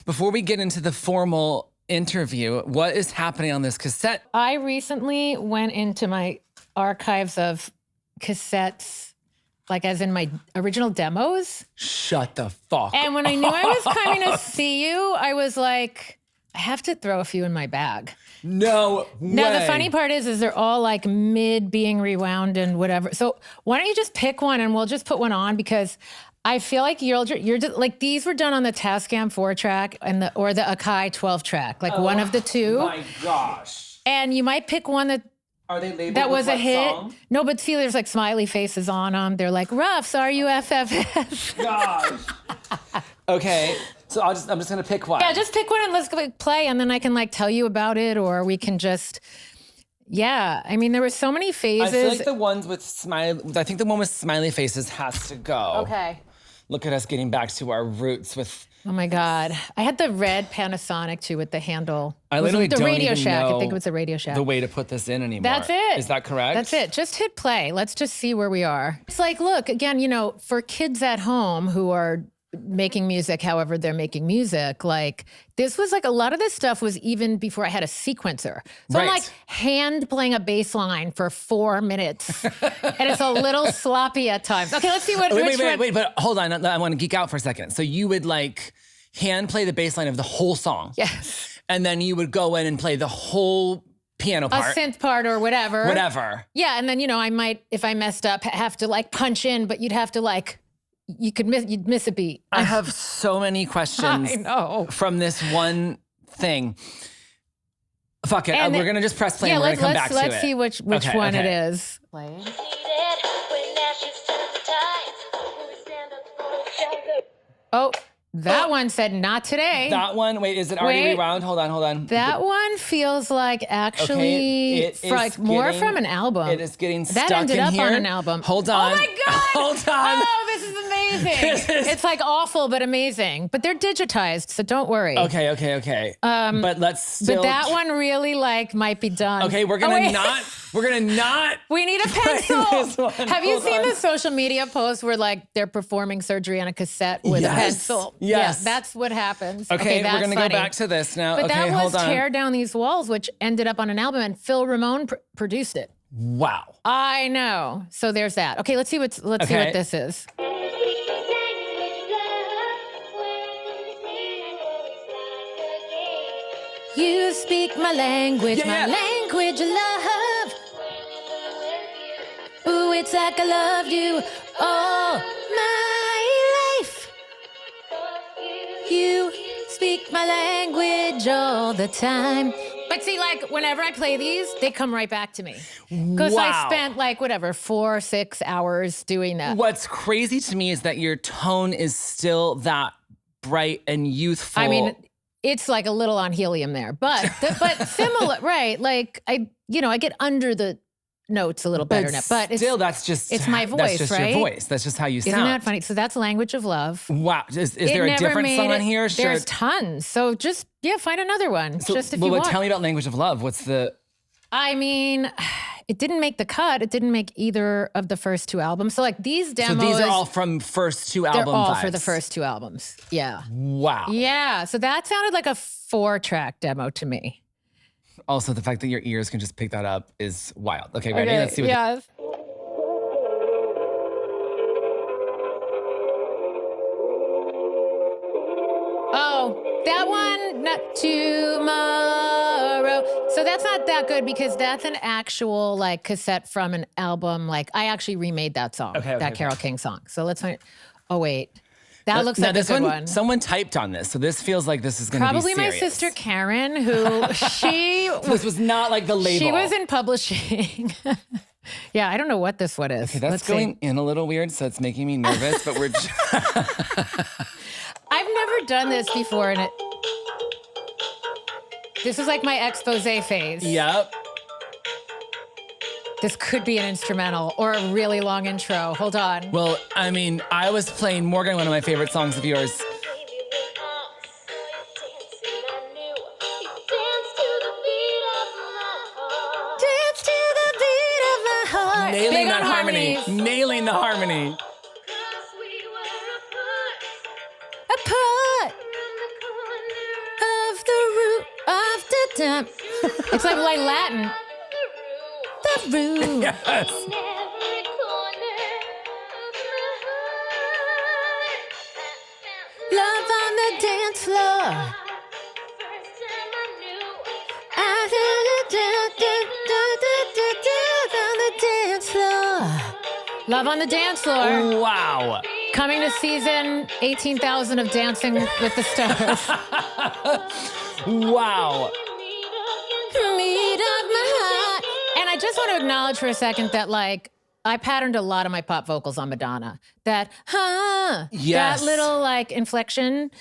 Before we get into the formal interview, what is happening on this cassette? I recently went into my archives of cassettes, like as in my original demos. Shut the fuck And when I knew I was coming to see you, I was like, I have to throw a few in my bag. No way. Now, the funny part is they're all like mid being rewound and whatever. So why don't you just pick one and we'll just put one on, because I feel like you're just, like, these were done on the Tascam 4-track and or the Akai 12-track, like one of the two. Oh my gosh. And you might pick one that Are they labeled that was with a hit. song? No, but see, there's like smiley faces on them. They're like Ruffs, RUFFS. Gosh. Okay, so I'm just gonna pick one. Yeah, just pick one and let's go play, and then I can like tell you about it, or we can just. Yeah, I mean, there were so many phases. I feel like the ones with I think the one with smiley faces has to go. Okay. Look at us getting back to our roots with. Oh my God. I had the red Panasonic too with the handle. I literally the don't Radio even Shack. know I think it was the Radio Shack. the way to put this in anymore. That's it. Is that correct? That's it. Just hit play. Let's just see where we are. It's like, look, again, you know, for kids at home who are making music however they're making music, like this was like a lot of this stuff was even before I had a sequencer. So I'm like hand playing a bass line for 4 minutes and it's a little sloppy at times. Okay, let's see what Wait, but hold on. I want to geek out for a second. So you would like hand play the bass line of the whole song. Yes. And then you would go in and play the whole piano part. A synth part or whatever. Whatever. Yeah, and then, you know, I might, if I messed up, have to like punch in, but you'd have to like, you'd miss a beat. I have so many questions I know. from this one thing. Fuck it. We're going to just press play and we're going to come back to it. Let's see which one it is. Play. Oh, that one said not today. That one, wait, is it already rewound? Hold on. That one feels like actually like more from an album. It is getting stuck in here. That ended up on an album. Hold on. Oh my God. Hold on. Oh, this is amazing. It's like awful, but amazing. But they're digitized, so don't worry. Okay. But let's still. But that one really like might be done. Okay, we're gonna not. We need a pencil. Have you seen the social media posts where like they're performing surgery on a cassette with a pencil? Yes. Yeah, that's what happens. Okay, that's we're gonna go back to this now. But okay, that was Tear Down These Walls, which ended up on an album, and Phil Ramone produced it. Wow. I know. So there's that. Okay, let's see what this is. You speak my language, my language of love. Ooh, it's like I loved you all my life. You speak my language all the time. But see, like, whenever I play these, they come right back to me. Because I spent, like, 4-6 hours doing that. What's crazy to me is that your tone is still that bright and youthful. I mean, it's like a little on helium there, but similar, right? Like, I get under the notes a little better now. But still, it's my voice, right? That's just your voice. That's just how you sound. Isn't that funny? So that's Language of Love. Wow. Is there a different song on here? Sure. There's tons. So just, find another one. So, just if you want. Tell me about Language of Love. What's the... I mean, it didn't make the cut. It didn't make either of the first 2 albums. So like these demos. So these are all from first 2 albums. They're all for the first 2 albums. Yeah. Wow. Yeah. So that sounded like a 4-track demo to me. Also, the fact that your ears can just pick that up is wild. Okay, ready? Let's see what. Yes. Oh, that one, Not Tomorrow. So that's not that good because that's an actual like cassette from an album. Like I actually remade that song, that Carole King song. So let's find. Oh wait. That looks like a good one. Someone typed on this, so this feels like this is going to be serious. Probably my sister Karen, who this was not like the label. She was in publishing. Yeah, I don't know what this one is. Okay, that's going in a little weird, so it's making me nervous. But we're. I've never done this before, and this is like my expose phase. Yep. This could be an instrumental or a really long intro. Hold on. Well, I mean, I was playing Morgan, one of my favorite songs of yours. Nailing that harmony. Nailing the harmony. Apart. It's like Latin. The room. Yes. Love on the dance floor. On the dance floor. Love on the dance floor. Wow. Coming to season 18,000 of Dancing with the Stars. Wow. Meet of my heart. And I just want to acknowledge for a second that, like, I patterned a lot of my pop vocals on Madonna. That, Yes. that little, like, inflection.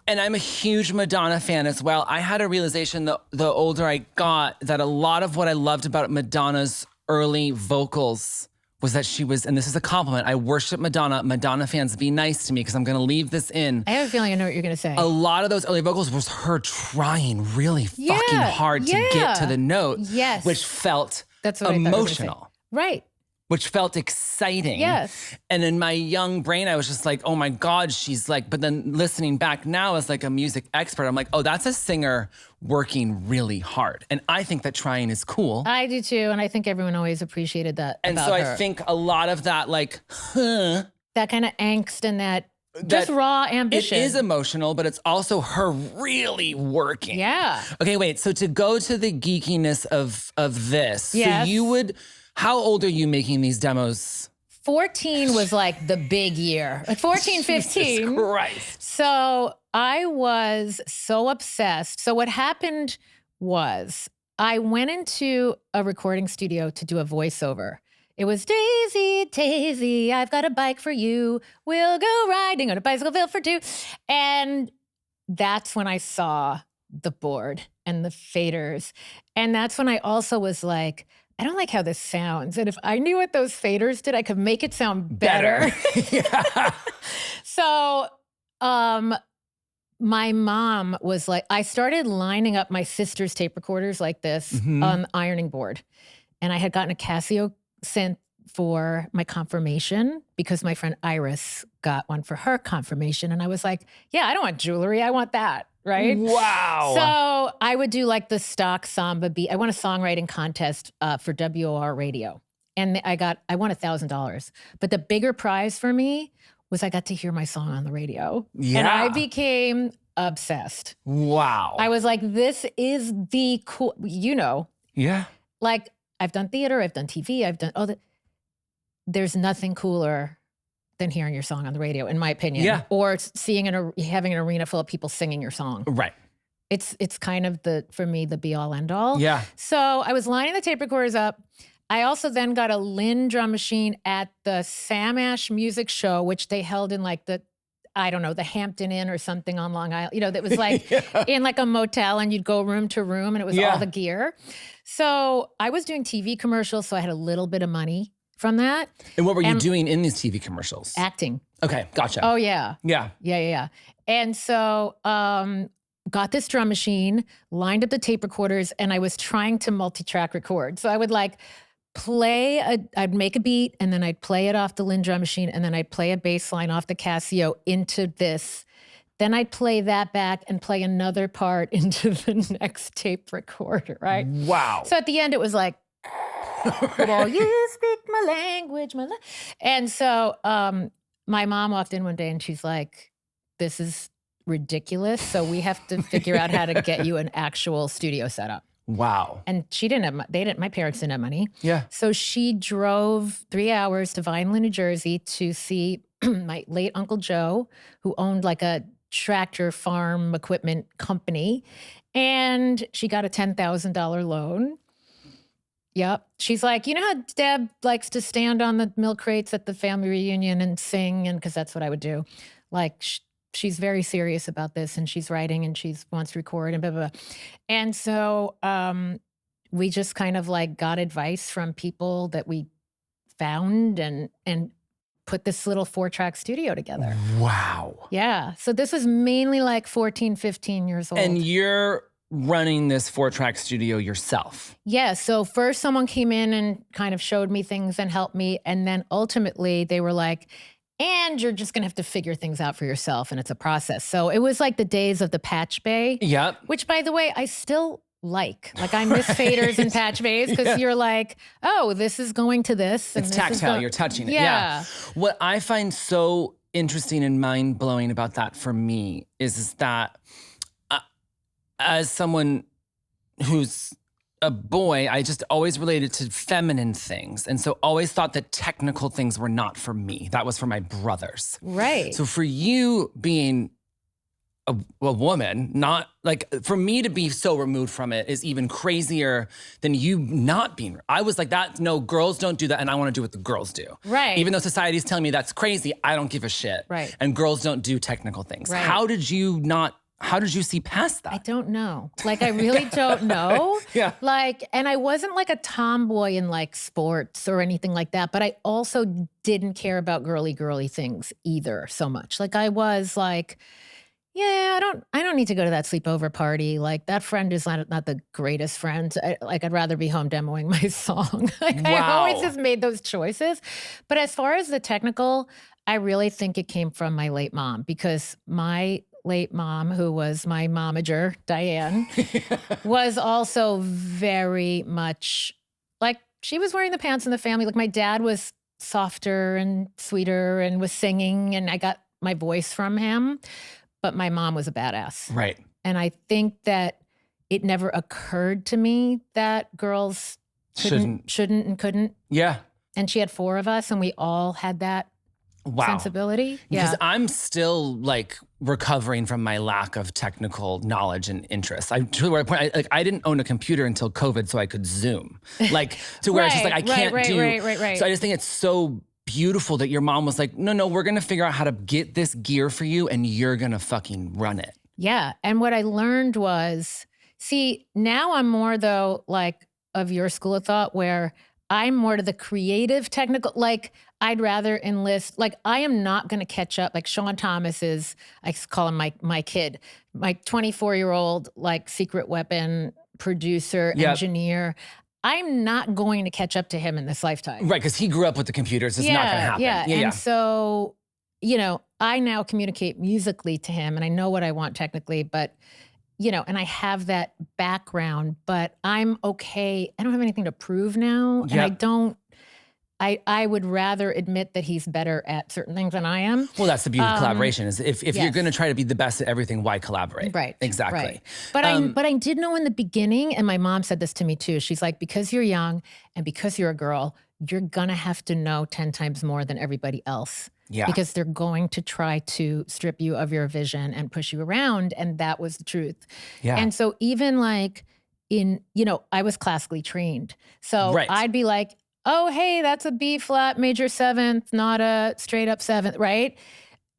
And I'm a huge Madonna fan as well. I had a realization the older I got that a lot of what I loved about Madonna's early vocals was that she was, and this is a compliment, I worship Madonna. Madonna fans, be nice to me because I'm going to leave this in. I have a feeling I know what you're going to say. A lot of those early vocals was her trying really fucking hard to get to the note, Yes. which felt That's what I thought you were gonna say. emotional. Right. Which felt exciting. Yes. And in my young brain, I was just like, oh my God, she's like, but then listening back now as like a music expert, I'm like, oh, that's a singer working really hard. And I think that trying is cool. I do too. And I think everyone always appreciated that. And about so her. I think a lot of that, like, that kind of angst and that just raw ambition. It is emotional, but it's also her really working. Yeah. Okay, wait. So to go to the geekiness of this, Yes. so you would, how old are you making these demos? 14 was like the big year. Like 14, 15. Jesus Christ. So I was so obsessed. So what happened was I went into a recording studio to do a voiceover. It was Daisy, Daisy, I've got a bike for you. We'll go riding on a bicycle built for two. And that's when I saw the board and the faders. And that's when I also was like, I don't like how this sounds. And if I knew what those faders did, I could make it sound better. Yeah. So my mom was like, I started lining up my sister's tape recorders like this on the ironing board. And I had gotten a Casio synth for my confirmation because my friend Iris got one for her confirmation. And I was like, yeah, I don't want jewelry. I want that. Right? Wow. So I would do like the stock samba beat. I won a songwriting contest for WOR radio. And I won $1,000. But the bigger prize for me was I got to hear my song on the radio. Yeah. And I became obsessed. Wow. I was like, this is the cool, Yeah. like I've done theater, I've done TV, I've done all that. There's nothing cooler than hearing your song on the radio, in my opinion. Yeah. Or seeing having an arena full of people singing your song. Right. It's kind of for me, the be all end all. Yeah. So I was lining the tape recorders up. I also then got a Lynn drum machine at the Sam Ash Music Show, which they held in like the Hampton Inn or something on Long Island. That was like in like a motel and you'd go room to room and it was all the gear. So I was doing TV commercials, so I had a little bit of money from that. And what were you doing in these TV commercials? Acting. Okay, gotcha. Oh, yeah. Yeah. Yeah. And so got this drum machine, lined up the tape recorders, and I was trying to multi-track record. So I would like I'd make a beat, and then I'd play it off the Lynn drum machine, and then I'd play a bass line off the Casio into this. Then I'd play that back and play another part into the next tape recorder, right? Wow. So at the end, it was like, well, you speak my language. And so my mom walked in one day and she's like, this is ridiculous. So we have to figure out how to get you an actual studio setup. Wow. And my parents didn't have money. Yeah. So she drove 3 hours to Vineland, New Jersey to see my late Uncle Joe, who owned like a tractor farm equipment company. And she got a $10,000 loan. Yep. She's like, you know how Deb likes to stand on the milk crates at the family reunion and sing? And because that's what I would do. Like, she's very serious about this and she's writing and she wants to record and blah, blah, blah. And so we just kind of like got advice from people that we found and put this little 4-track studio together. Wow. Yeah. So this was mainly like 14, 15 years old. And you're running this 4-track studio yourself. Yeah. So first someone came in and kind of showed me things and helped me. And then ultimately they were like, and you're just going to have to figure things out for yourself. And it's a process. So it was like the days of the Patch Bay. Yep. Which, by the way, I still like I miss faders and patch bass because you're like, oh, this is going to this. And It's this is tactile. You're touching it. Yeah. What I find so interesting and mind blowing about that for me is that as someone who's a boy, I just always related to feminine things. And so always thought that technical things were not for me. That was for my brothers. Right. So for you being a woman, not like, for me to be so removed from it is even crazier than you not being. I was like, that, no, girls don't do that, and I want to do what the girls do. Right. Even though society's telling me that's crazy, I don't give a shit. Right. And girls don't do technical things. Right. How did you see past that? I don't know. Like, I really don't know. Yeah. Like, and I wasn't like a tomboy in like sports or anything like that, but I also didn't care about girly girly things either so much. Like, I was like, yeah, I don't need to go to that sleepover party. Like, that friend is not the greatest friend. I'd rather be home demoing my song. Like, I always just made those choices. But as far as the technical, I really think it came from my late mom, because my late mom, who was my momager, Diane, was also very much like, she was wearing the pants in the family. Like, my dad was softer and sweeter and was singing, and I got my voice from him. But my mom was a badass. Right. And I think that it never occurred to me that girls shouldn't and couldn't. Yeah. And she had 4 of us, and we all had that sensibility. Because Yeah. I'm still like recovering from my lack of technical knowledge and interest. I didn't own a computer until COVID, so I could Zoom. Like, to where it's just like, I can't do. Right. So I just think it's so beautiful that your mom was like, no, we're going to figure out how to get this gear for you, and you're going to fucking run it. Yeah. And what I learned was, see, now I'm more though, like, of your school of thought, where I'm more to the creative technical, like, I'd rather enlist, like, I am not going to catch up. Like, Sean Thomas is, I call him my kid, my 24-year-old, like, secret weapon producer, engineer. I'm not going to catch up to him in this lifetime. Right, because he grew up with the computers. It's not going to happen. Yeah. And so, I now communicate musically to him, and I know what I want technically, but, and I have that background, but I'm okay. I don't have anything to prove now. And I would rather admit that he's better at certain things than I am. Well, that's the beauty of collaboration, is if you're going to try to be the best at everything, why collaborate? Right. Exactly. Right. But I did know in the beginning, and my mom said this to me too. She's like, because you're young and because you're a girl, you're going to have to know 10 times more than everybody else. Yeah. Because they're going to try to strip you of your vision and push you around. And that was the truth. Yeah. And so even like I was classically trained. So I'd be like, oh, hey, that's a B flat major 7th, not a straight up 7th, right?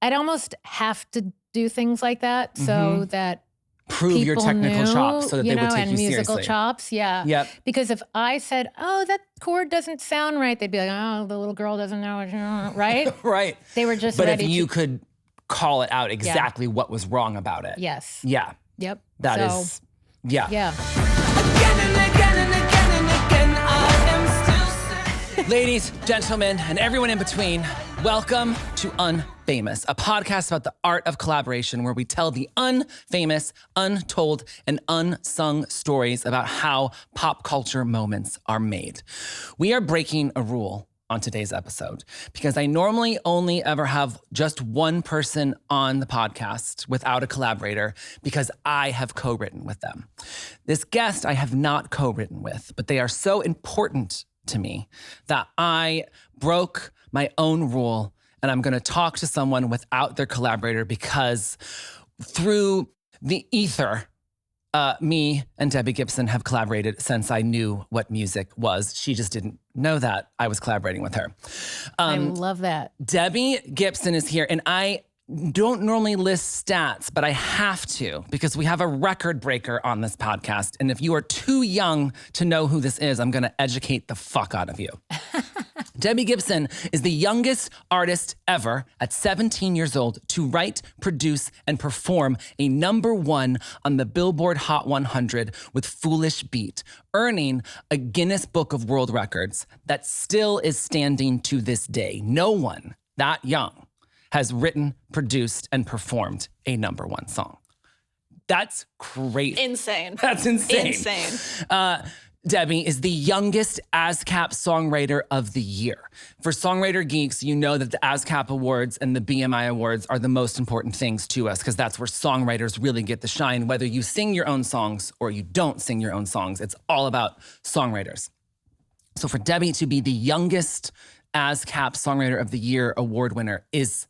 I'd almost have to do things like that so that prove your technical chops so that they would take you seriously. And musical chops, yeah. Yep. Because if I said, oh, that chord doesn't sound right, they'd be like, oh, the little girl doesn't know what right? Right. They were just But ready if you could call it out exactly what was wrong about it. Yes. Yeah. Yep. That is, yeah. Yeah. Again and again and again and again, I am still Ladies, gentlemen, and everyone in between, welcome to Unfamous, a podcast about the art of collaboration where we tell the unfamous, untold, and unsung stories about how pop culture moments are made. We are breaking a rule on today's episode because I normally only ever have just one person on the podcast without a collaborator because I have co-written with them. This guest I have not co-written with, but they are so important to me that I broke my own rule and I'm going to talk to someone without their collaborator because through the ether, me and Debbie Gibson have collaborated since I knew what music was. She just didn't know that I was collaborating with her. I love that. Debbie Gibson is here, and I don't normally list stats, but I have to because we have a record breaker on this podcast. And if you are too young to know who this is, I'm going to educate the fuck out of you. Debbie Gibson is the youngest artist ever at 17 years old to write, produce, and perform a #1 on the Billboard Hot 100 with Foolish Beat, earning a Guinness Book of World Records that still is standing to this day. No one that young has written, produced, and performed a #1 song. That's crazy. Insane. That's insane. Insane. Debbie is the youngest ASCAP Songwriter of the Year. For Songwriter Geeks, you know that the ASCAP Awards and the BMI Awards are the most important things to us because that's where songwriters really get the shine. Whether you sing your own songs or you don't sing your own songs, it's all about songwriters. So for Debbie to be the youngest ASCAP Songwriter of the Year award winner is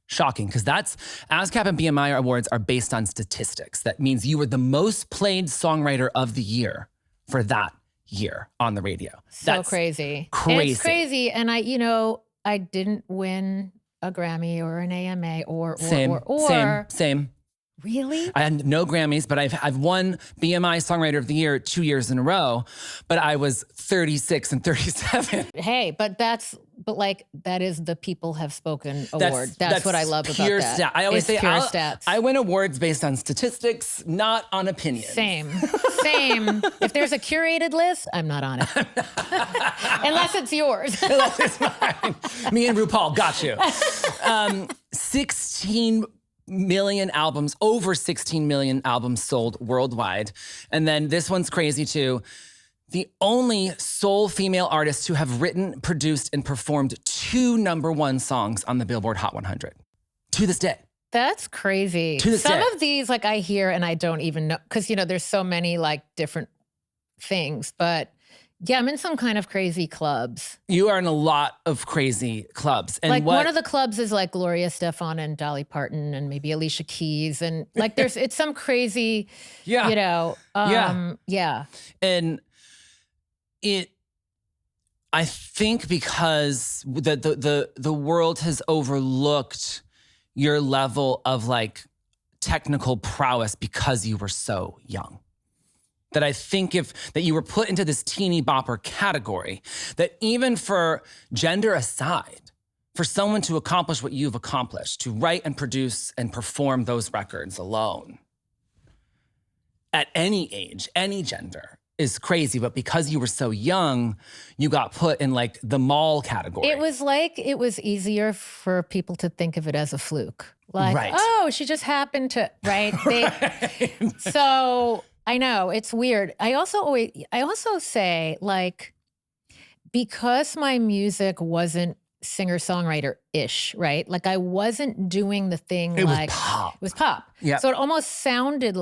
shocking because that's ASCAP and BMI Awards are based on statistics. That means you were the most played songwriter of the year for that year on the radio. So crazy. Crazy. It's crazy. And I didn't win a Grammy or an AMA or Same. Really? I had no Grammys, but I've won BMI Songwriter of the Year 2 years in a row, but I was 36 and 37. Hey, but that is the People Have Spoken award. That's what I love about pure that. Stat. I always say pure stats. I win awards based on statistics, not on opinion. Same. If there's a curated list, I'm not on it. Unless it's yours. Unless it's mine. Me and RuPaul got you. 16 million albums, over 16 million albums sold worldwide. And then this one's crazy too. The only sole female artist to have written, produced, and performed 2 #1 songs on the Billboard Hot 100. To this day. That's crazy. To this Some day. of these, I hear and I don't even know, because, there's so many, different things. But yeah, I'm in some kind of crazy clubs. You are in a lot of crazy clubs. And one of the clubs is Gloria Estefan and Dolly Parton and maybe Alicia Keys. And it's some crazy, Yeah. yeah. And I think because the world has overlooked your level of technical prowess because you were so young. That I think that you were put into this teeny bopper category, that even for gender aside, for someone to accomplish what you've accomplished, to write and produce and perform those records alone, at any age, any gender, is crazy. But because you were so young, you got put in the mall category. It was easier for people to think of it as a fluke. Right. Oh, she just happened to, right? Right. So I know it's weird. I also say because my music wasn't singer-songwriter-ish, right? I wasn't doing the thing It was pop. It was pop. Yeah. So it almost sounded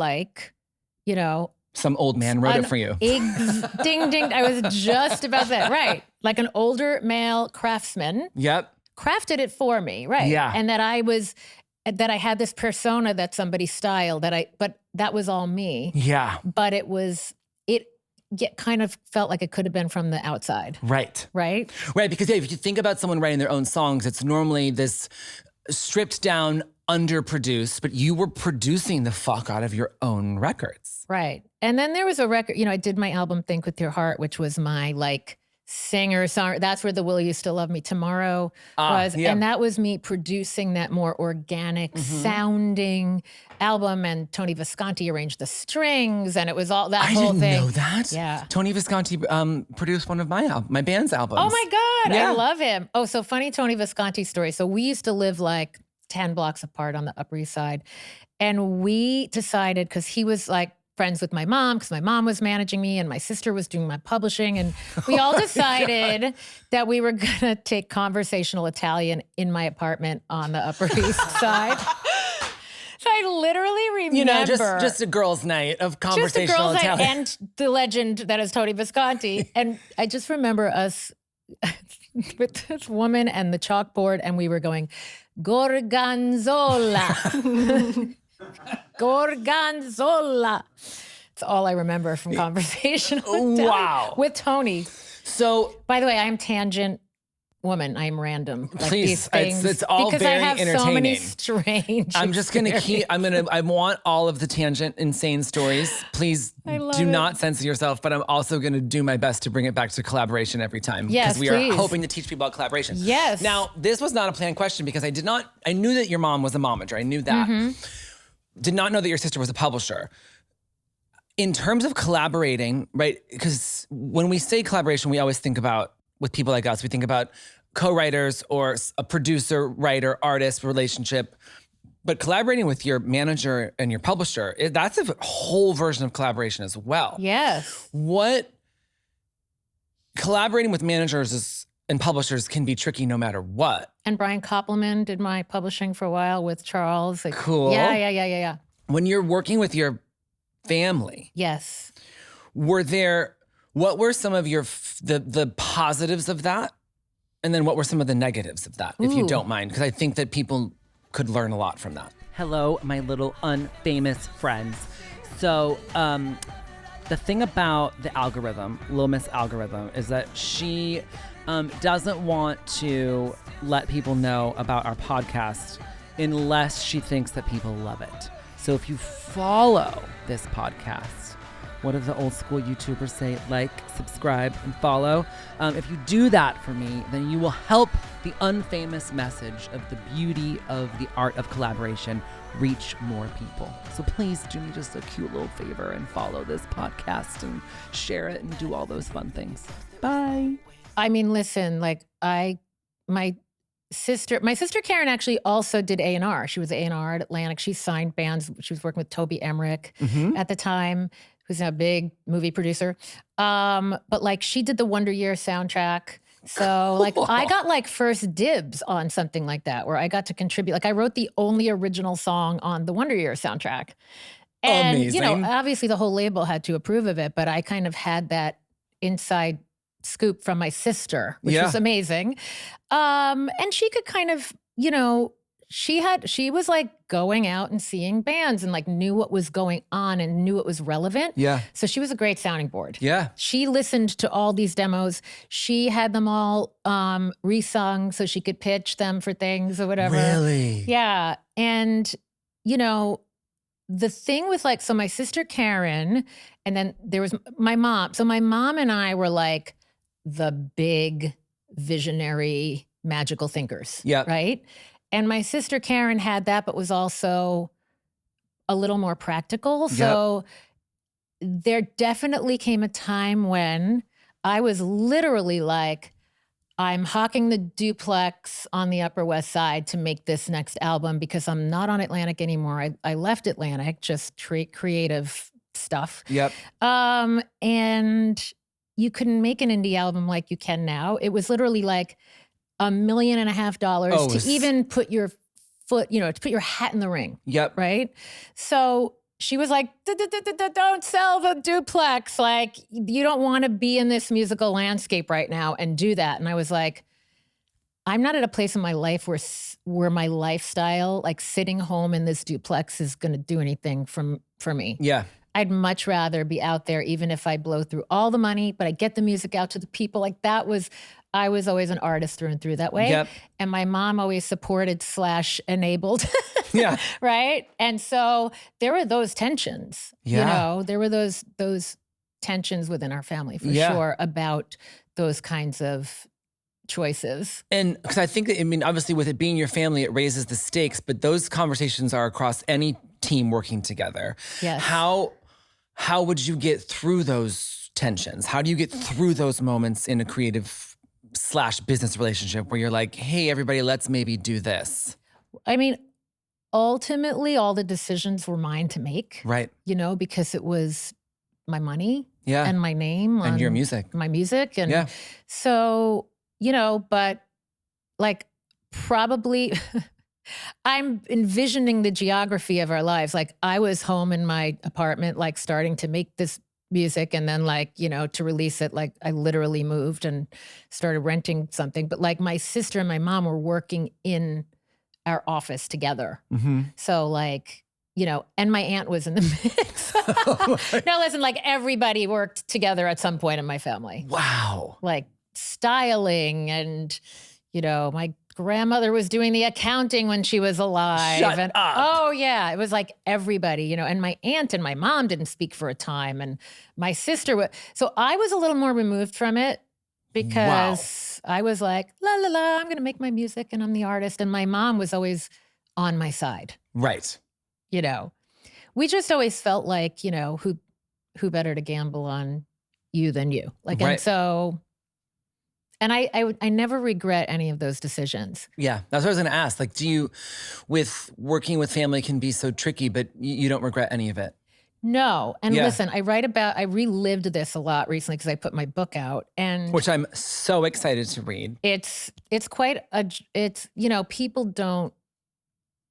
some old man wrote it for you. Ding, ding. I was just about that. Right. An older male craftsman. Yep. Crafted it for me. Right. Yeah. And that I had this persona that somebody styled but that was all me. Yeah. But it kind of felt like it could have been from the outside. Right. Right? Right, because if you think about someone writing their own songs, it's normally this stripped down, underproduced, but you were producing the fuck out of your own records. Right. And then there was a record, I did my album Think With Your Heart, which was my singer-song. That's where the Will You Still Love Me Tomorrow was. Yeah. And that was me producing that more organic sounding album. And Tony Visconti arranged the strings, and it was all that whole thing. I didn't know that. Yeah. Tony Visconti produced one of my band's albums. Oh my God. Yeah. I love him. Oh, so funny Tony Visconti story. So we used to live 10 blocks apart on the Upper East Side. And we decided, because he was friends with my mom, because my mom was managing me and my sister was doing my publishing. And we all decided that we were going to take conversational Italian in my apartment on the Upper East Side. So I literally remember. Just a girls' night of conversational just a girls' Italian. night and the legend that is Tony Visconti. And I just remember us with this woman and the chalkboard, and we were going, Gorgonzola. Gorgonzola. That's all I remember from conversation with Tony. So, by the way, I'm tangent woman. I'm random. Please, these things, it's all because very I have entertaining. so many strange. I'm just going to keep, I want all of the tangent, insane stories. Please do not censor yourself, but I'm also going to do my best to bring it back to collaboration every time. Yes, because we please. are hoping to teach people about collaboration. Yes. Now, this was not a planned question because I knew that your mom was a momager. I knew that. Mm-hmm. Did not know that your sister was a publisher. In terms of collaborating, right? Because when we say collaboration, we always think about, with people like us, we think about co-writers or a producer, writer, artist relationship. But collaborating with your manager and your publisher, that's a whole version of collaboration as well. Yes. Collaborating with and publishers can be tricky no matter what. And Brian Koppelman did my publishing for a while with Charles. Cool. Yeah. When you're working with your family, Yes. what were some of the positives of that? And then what were some of the negatives of that, if you don't mind? Because I think that people could learn a lot from that. Hello, my little unfamous friends. So the thing about the algorithm, Lil Miss algorithm, is that she doesn't want to let people know about our podcast unless she thinks that people love it. So if you follow this podcast, what do the old school YouTubers say? Like, subscribe, and follow. If you do that for me, then you will help the unfamous message of the beauty of the art of collaboration reach more people. So please do me just a cute little favor and follow this podcast and share it and do all those fun things. Bye. I mean, listen, like my sister Karen actually also did A&R. She was A&R at Atlantic. She signed bands. She was working with Toby Emmerich at the time, who's now a big movie producer. But like she did the Wonder Year soundtrack. So like I got like first dibs on something like that where I got to contribute. Like I wrote the only original song on the Wonder Year soundtrack. And Amazing. Obviously the whole label had to approve of it, but I kind of had that inside scoop from my sister, which was amazing. And she could kind of, she was like going out and seeing bands and like knew what was going on and knew it was relevant. Yeah. So she was a great sounding board. Yeah. She listened to all these demos. She had them all resung so she could pitch them for things or whatever. Really? Yeah. And, the thing with so my sister Karen, and then there was my mom. So my mom and I were like the big visionary magical thinkers. Yeah. Right. And my sister Karen had that, but was also a little more practical. So there definitely came a time when I was literally like, I'm hawking the duplex on the Upper West Side to make this next album because I'm not on Atlantic anymore. I left Atlantic, just creative stuff. Yep. And you couldn't make an indie album like you can now. It was literally like $1.5 million to even put your foot, to put your hat in the ring. Yep. Right? So she was like, don't sell the duplex. Like, you don't want to be in this musical landscape right now and do that. And I was like, I'm not at a place in my life where my lifestyle, like sitting home in this duplex, is going to do anything for me. Yeah. I'd much rather be out there, even if I blow through all the money, but I get the music out to the people. Like I was always an artist through and through that way. Yep. And my mom always supported / enabled. Yeah. Right. And so there were those tensions, there were those tensions within our family for sure about those kinds of choices. And because I think that, obviously with it being your family, it raises the stakes, but those conversations are across any team working together. Yes. How would you get through those tensions? How do you get through those moments in a creative / business relationship where you're like, hey, everybody, let's maybe do this? Ultimately, all the decisions were mine to make. Right. Because it was my money and my name and on your music. My music. And so, but like probably I'm envisioning the geography of our lives. Like I was home in my apartment, like starting to make this music, and then to release it, like I literally moved and started renting something. But like my sister and my mom were working in our office together. Mm-hmm. So and my aunt was in the mix. No, listen, like everybody worked together at some point in my family. Wow. Like styling and, my grandmother was doing the accounting when she was alive. Shut up. Oh yeah, it was like everybody, and my aunt and my mom didn't speak for a time, and my sister so I was a little more removed from it because I was like, la la la, I'm going to make my music and I'm the artist, and my mom was always on my side. Right. We just always felt like, who better to gamble on you than you? Like, right. And so And I never regret any of those decisions. Yeah, that's what I was going to ask. Like, with working with family can be so tricky, but you don't regret any of it? No. And Yeah. listen, I relived this a lot recently because I put my book out, and Which I'm so excited to read. it's people don't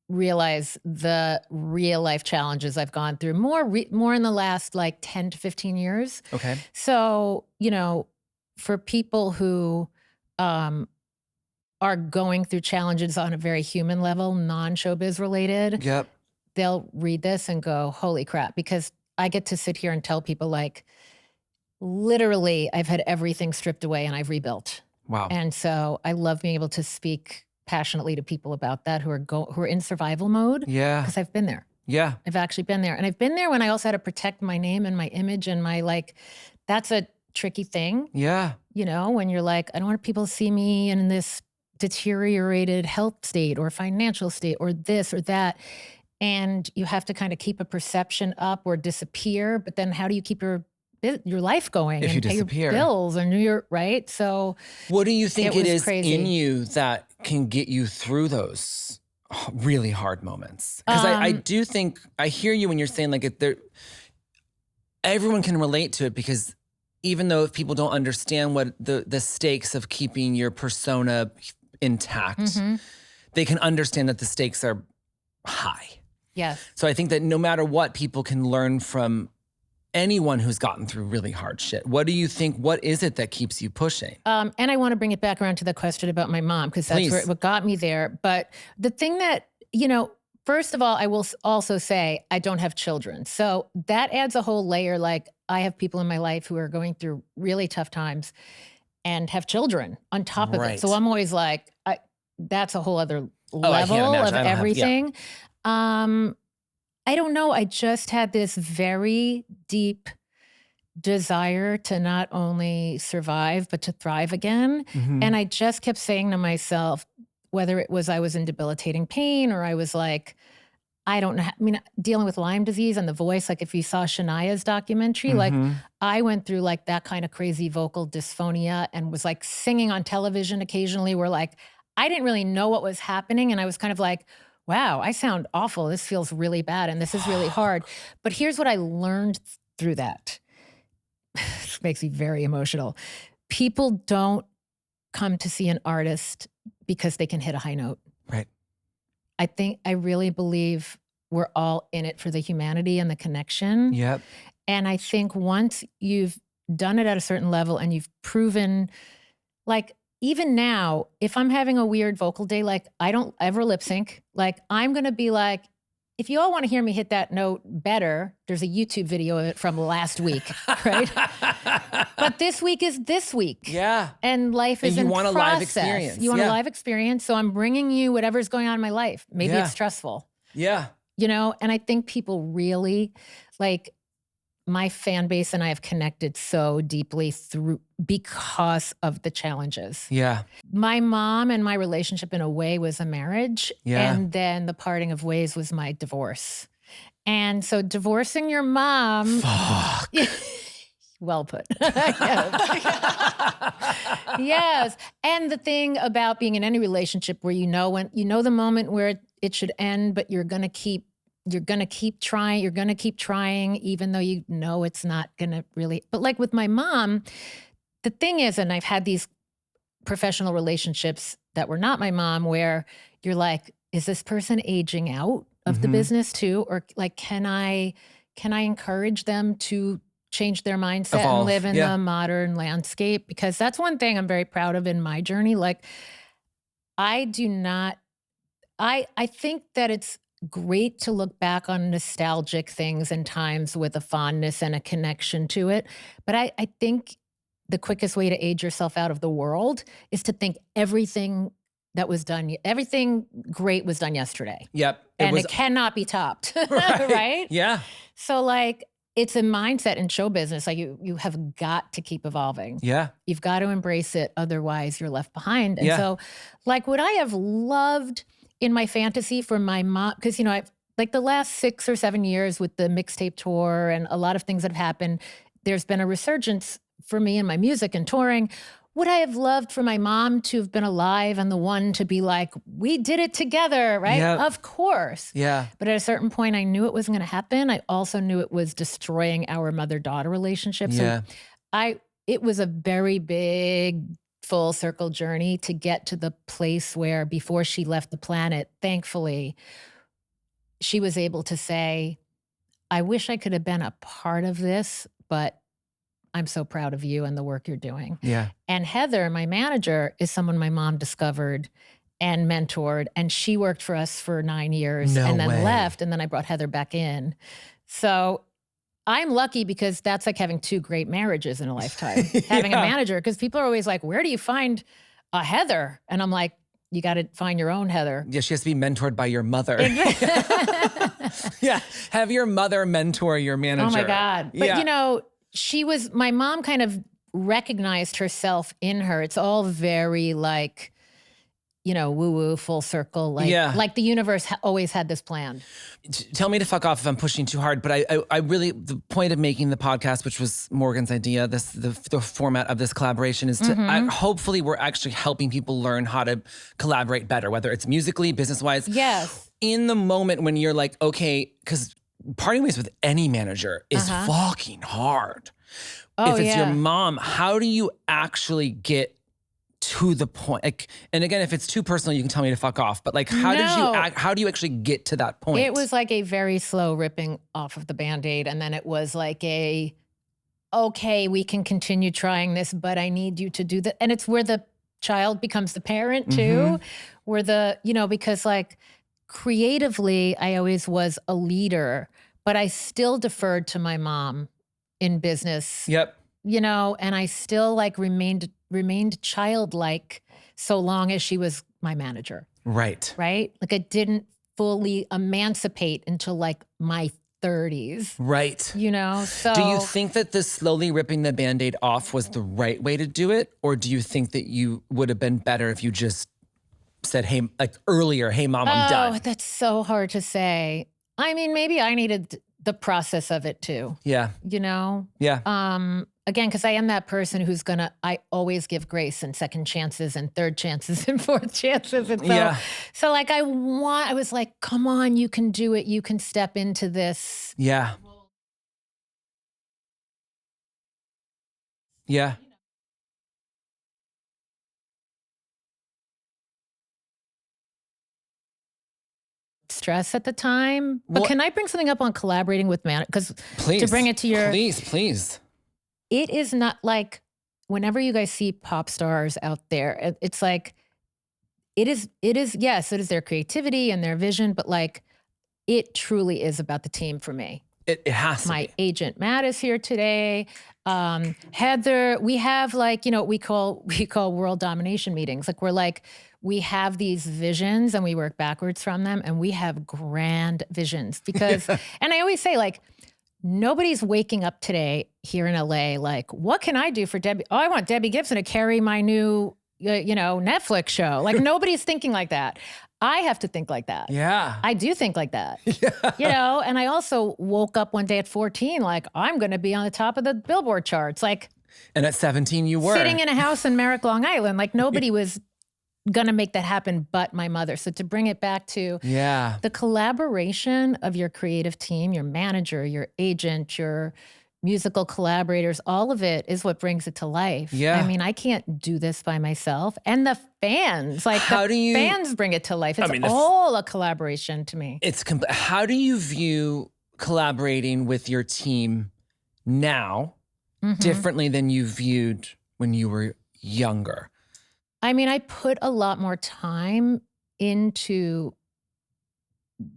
realize the real life challenges I've gone through more in the last like 10 to 15 years. Okay. So, for people who are going through challenges on a very human level, non-showbiz related, Yep. they'll read this and go, holy crap, because I get to sit here and tell people like, literally, I've had everything stripped away and I've rebuilt. Wow. And so I love being able to speak passionately to people about that who are in survival mode. Yeah. Because I've been there. Yeah. I've actually been there. And I've been there when I also had to protect my name and my image and that's a tricky thing. Yeah. When you're like, I don't want people to see me in this deteriorated health state or financial state or this or that. And you have to kind of keep a perception up or disappear. But then how do you keep your life going If and you pay disappear. your bills and right? So what do you think it it was is crazy. in you that can get you through those really hard moments? Because I do think I hear you when you're saying like everyone can relate to it, because even though if people don't understand what the stakes of keeping your persona intact, Mm-hmm. they can understand that the stakes are high. yes. So I think that no matter what, people can learn from anyone who's gotten through really hard shit. What do you think? What is it that keeps you pushing? And I want to bring it back around to the question about my mom, because that's Please. what got me there. But the thing that, first of all, I will also say I don't have children. So that adds a whole layer. Like I have people in my life who are going through really tough times and have children on top of Right. it. So I'm always like, that's a whole other I can't level imagine. of I don't have- everything. I don't know. I just had this very deep desire to not only survive, but to thrive again. Mhm. And I just kept saying to myself, whether it was I was in debilitating pain or I was like, I don't know. I mean, dealing with Lyme disease and the voice, like if you saw Shania's documentary, like Mhm. I went through like that kind of crazy vocal dysphonia and was like singing on television occasionally where like, I didn't really know what was happening. And I was kind of like, wow, I sound awful. This feels really bad. And this is really hard. But here's what I learned through that. This makes me very emotional. People don't come to see an artist because they can hit a high note. Right. I really believe we're all in it for the humanity and the connection. Yep. And I think once you've done it at a certain level and you've proven, like even now, if I'm having a weird vocal day, like I don't ever lip sync, like I'm going to be like, if you all want to hear me hit that note better, there's a YouTube video of it from last week, right? But this week is this week. Yeah. And life is And you in want a process. live experience. You want Yeah. a live experience. So I'm bringing you whatever's going on in my life. Maybe Yeah. it's stressful, Yeah. And I think people really like my fan base and I have connected so deeply because of the challenges. Yeah. My mom and my relationship in a way was a marriage. Yeah. And then the parting of ways was my divorce. And so divorcing your mom. Fuck. Well put. Yes. And the thing about being in any relationship where when the moment where it should end, but you're going to keep trying, even though you know it's not going to really. But like with my mom, the thing is, and I've had these professional relationships that were not my mom, where you're like, is this person aging out of the Mhm. business too? Or like, can I encourage them to change their mindset Evolve, and live in yeah. the modern landscape? Because that's one thing I'm very proud of in my journey. Like, I think that it's great to look back on nostalgic things and times with a fondness and a connection to it. But I think the quickest way to age yourself out of the world is to think everything great was done yesterday. Yep. It cannot be topped, right? Yeah. So like, it's a mindset in show business. Like you have got to keep evolving. Yeah. You've got to embrace it. Otherwise you're left behind. And Yeah. so like what I have loved in my fantasy for my mom, because, I've like the last 6 or 7 years with the mixtape tour and a lot of things that have happened, there's been a resurgence for me in my music and touring would I have loved for my mom to have been alive and the one to be like, we did it together, right? Yep. Of course. Yeah. But at a certain point, I knew it wasn't going to happen. I also knew it was destroying our mother-daughter relationship. Yeah. So it was a very big full circle journey to get to the place where before she left the planet, thankfully, she was able to say, I wish I could have been a part of this, but I'm so proud of you and the work you're doing. Yeah. And Heather, my manager, is someone my mom discovered and mentored. And she worked for us for 9 years No and then way. left. And then I brought Heather back in. So I'm lucky because that's like having 2 great marriages in a lifetime, having a manager. Because people are always like, where do you find a Heather? And I'm like, you got to find your own Heather. Yeah, she has to be mentored by your mother. Yeah, have your mother mentor your manager. Oh my God. But yeah. you know, my mom kind of recognized herself in her. It's all very like, you know, woo-woo, full circle. Like the universe always had this planned. Tell me to fuck off if I'm pushing too hard, but I really, the point of making the podcast, which was Morgan's idea, the format of this collaboration is to, hopefully we're actually helping people learn how to collaborate better, whether it's musically, business-wise. Yes. In the moment when you're like, okay, because parting ways with any manager is fucking hard. Oh, if it's your mom, how do you actually get to the point? Like, and again, if it's too personal, you can tell me to fuck off. But like, how do you actually get to that point? It was like a very slow ripping off of the Band-Aid. And then it was like okay, we can continue trying this, but I need you to do that. And it's where the child becomes the parent too, where because like creatively, I always was a leader, but I still deferred to my mom in business. Yep. You know, and I still like remained childlike so long as she was my manager. Right. Right? Like I didn't fully emancipate until like my 30s. Right. You know, so. Do you think that the slowly ripping the Band-Aid off was the right way to do it? Or do you think that you would have been better if you just said, hey, like earlier, hey mom, I'm done? Oh, that's so hard to say. I mean, maybe I needed the process of it too. Yeah. You know? Yeah. Again, because I am that person who's I always give grace and second chances and third chances and fourth chances. And so like I was like, come on, you can do it. You can step into this. Yeah. Yeah. Stress at the time. But can I bring something up on collaborating with because to bring it to your. Please. It is not like whenever you guys see pop stars out there, it's like, yes, it is their creativity and their vision, but like it truly is about the team for me. It has to My be. agent Matt is here today. Heather, we have like, you know, we call world domination meetings. Like we have these visions and we work backwards from them and we have grand visions because, and I always say like, nobody's waking up today here in LA like, what can I do for Debbie? Oh, I want Debbie Gibson to carry my new, Netflix show. Like nobody's thinking like that. I have to think like that. Yeah. I do think like that. Yeah. And I also woke up one day at 14 like, I'm going to be on the top of the Billboard charts. Like, and at 17 you were. Sitting in a house in Merrick, Long Island. Like nobody was gonna make that happen but my mother. So to bring it back to the collaboration of your creative team, your manager, your agent, your musical collaborators, all of it is what brings it to life. Yeah. I mean, I can't do this by myself. And the fans, like fans bring it to life. It's all a collaboration to me. How do you view collaborating with your team now differently than you viewed when you were younger? I mean, I put a lot more time into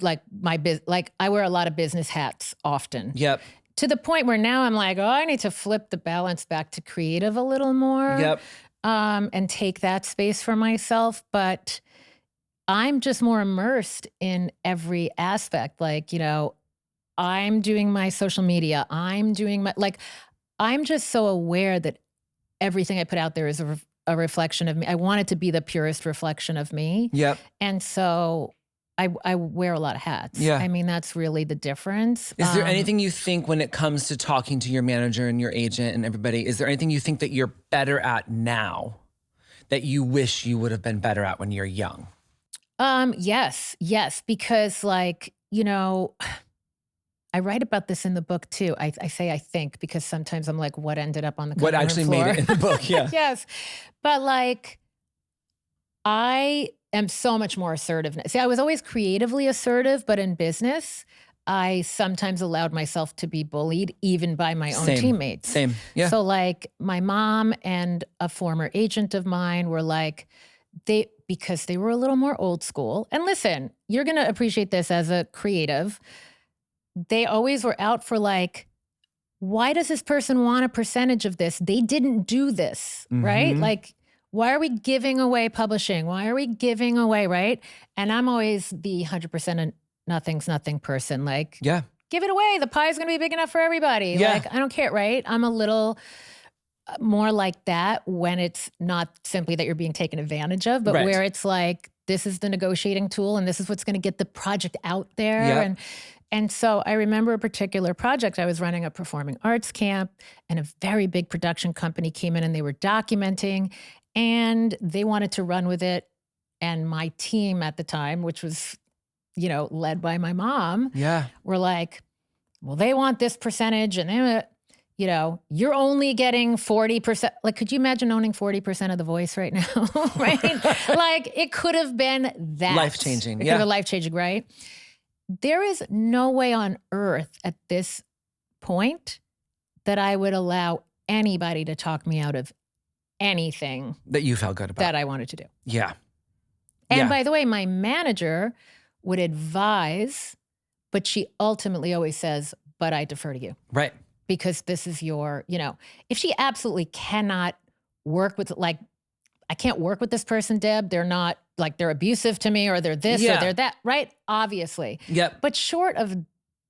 like my business. Like I wear a lot of business hats often. Yep. To the point where now I'm like, I need to flip the balance back to creative a little more. Yep. And take that space for myself. But I'm just more immersed in every aspect. Like, I'm doing my social media. I'm just so aware that everything I put out there is a reflection of me. I want it to be the purest reflection of me. Yep. And so I wear a lot of hats. Yeah. I mean, that's really the difference. Is there anything you think when it comes to talking to your manager and your agent and everybody, is there anything you think that you're better at now that you wish you would have been better at when you're young? Yes, because like, you know, I write about this in the book too. I say I think because sometimes I'm like, what ended up on the What cutting room actually floor? made it in the book, yeah. Yes. But like, I am so much more assertive. See, I was always creatively assertive, but in business, I sometimes allowed myself to be bullied even by my own teammates. Same, yeah. So like my mom and a former agent of mine were like, because they were a little more old school. And listen, you're going to appreciate this as a creative. They always were out for like, why does this person want a percentage of this? They didn't do this, right? Like, why are we giving away publishing? Why are we giving away, right? And I'm always the 100% and nothing's nothing person. Like, Yeah. give it away. The pie's going to be big enough for everybody. Yeah. Like, I don't care, right? I'm a little more like that when it's not simply that you're being taken advantage of, but Right. where it's like, this is the negotiating tool and this is what's going to get the project out there. Yeah. And so I remember a particular project. I was running a performing arts camp and a very big production company came in and they were documenting and they wanted to run with it. And my team at the time, which was, you know, led by my mom, Yeah. were like, well, they want this percentage and they, you know, you're only getting 40%. Like, could you imagine owning 40% of the voice right now? Right? Like, it could have been that. Life-changing, It could yeah. have been life-changing, right? There is no way on earth at this point that I would allow anybody to talk me out of anything That you felt good about. that I wanted to do. Yeah. And Yeah. by the way, my manager would advise, but she ultimately always says, but I defer to you Right. because this is your, you know, if she absolutely cannot work with, like, I can't work with this person, Deb. They're not, like, they're abusive to me or they're this Yeah. or they're that, right? Obviously. Yep. But short of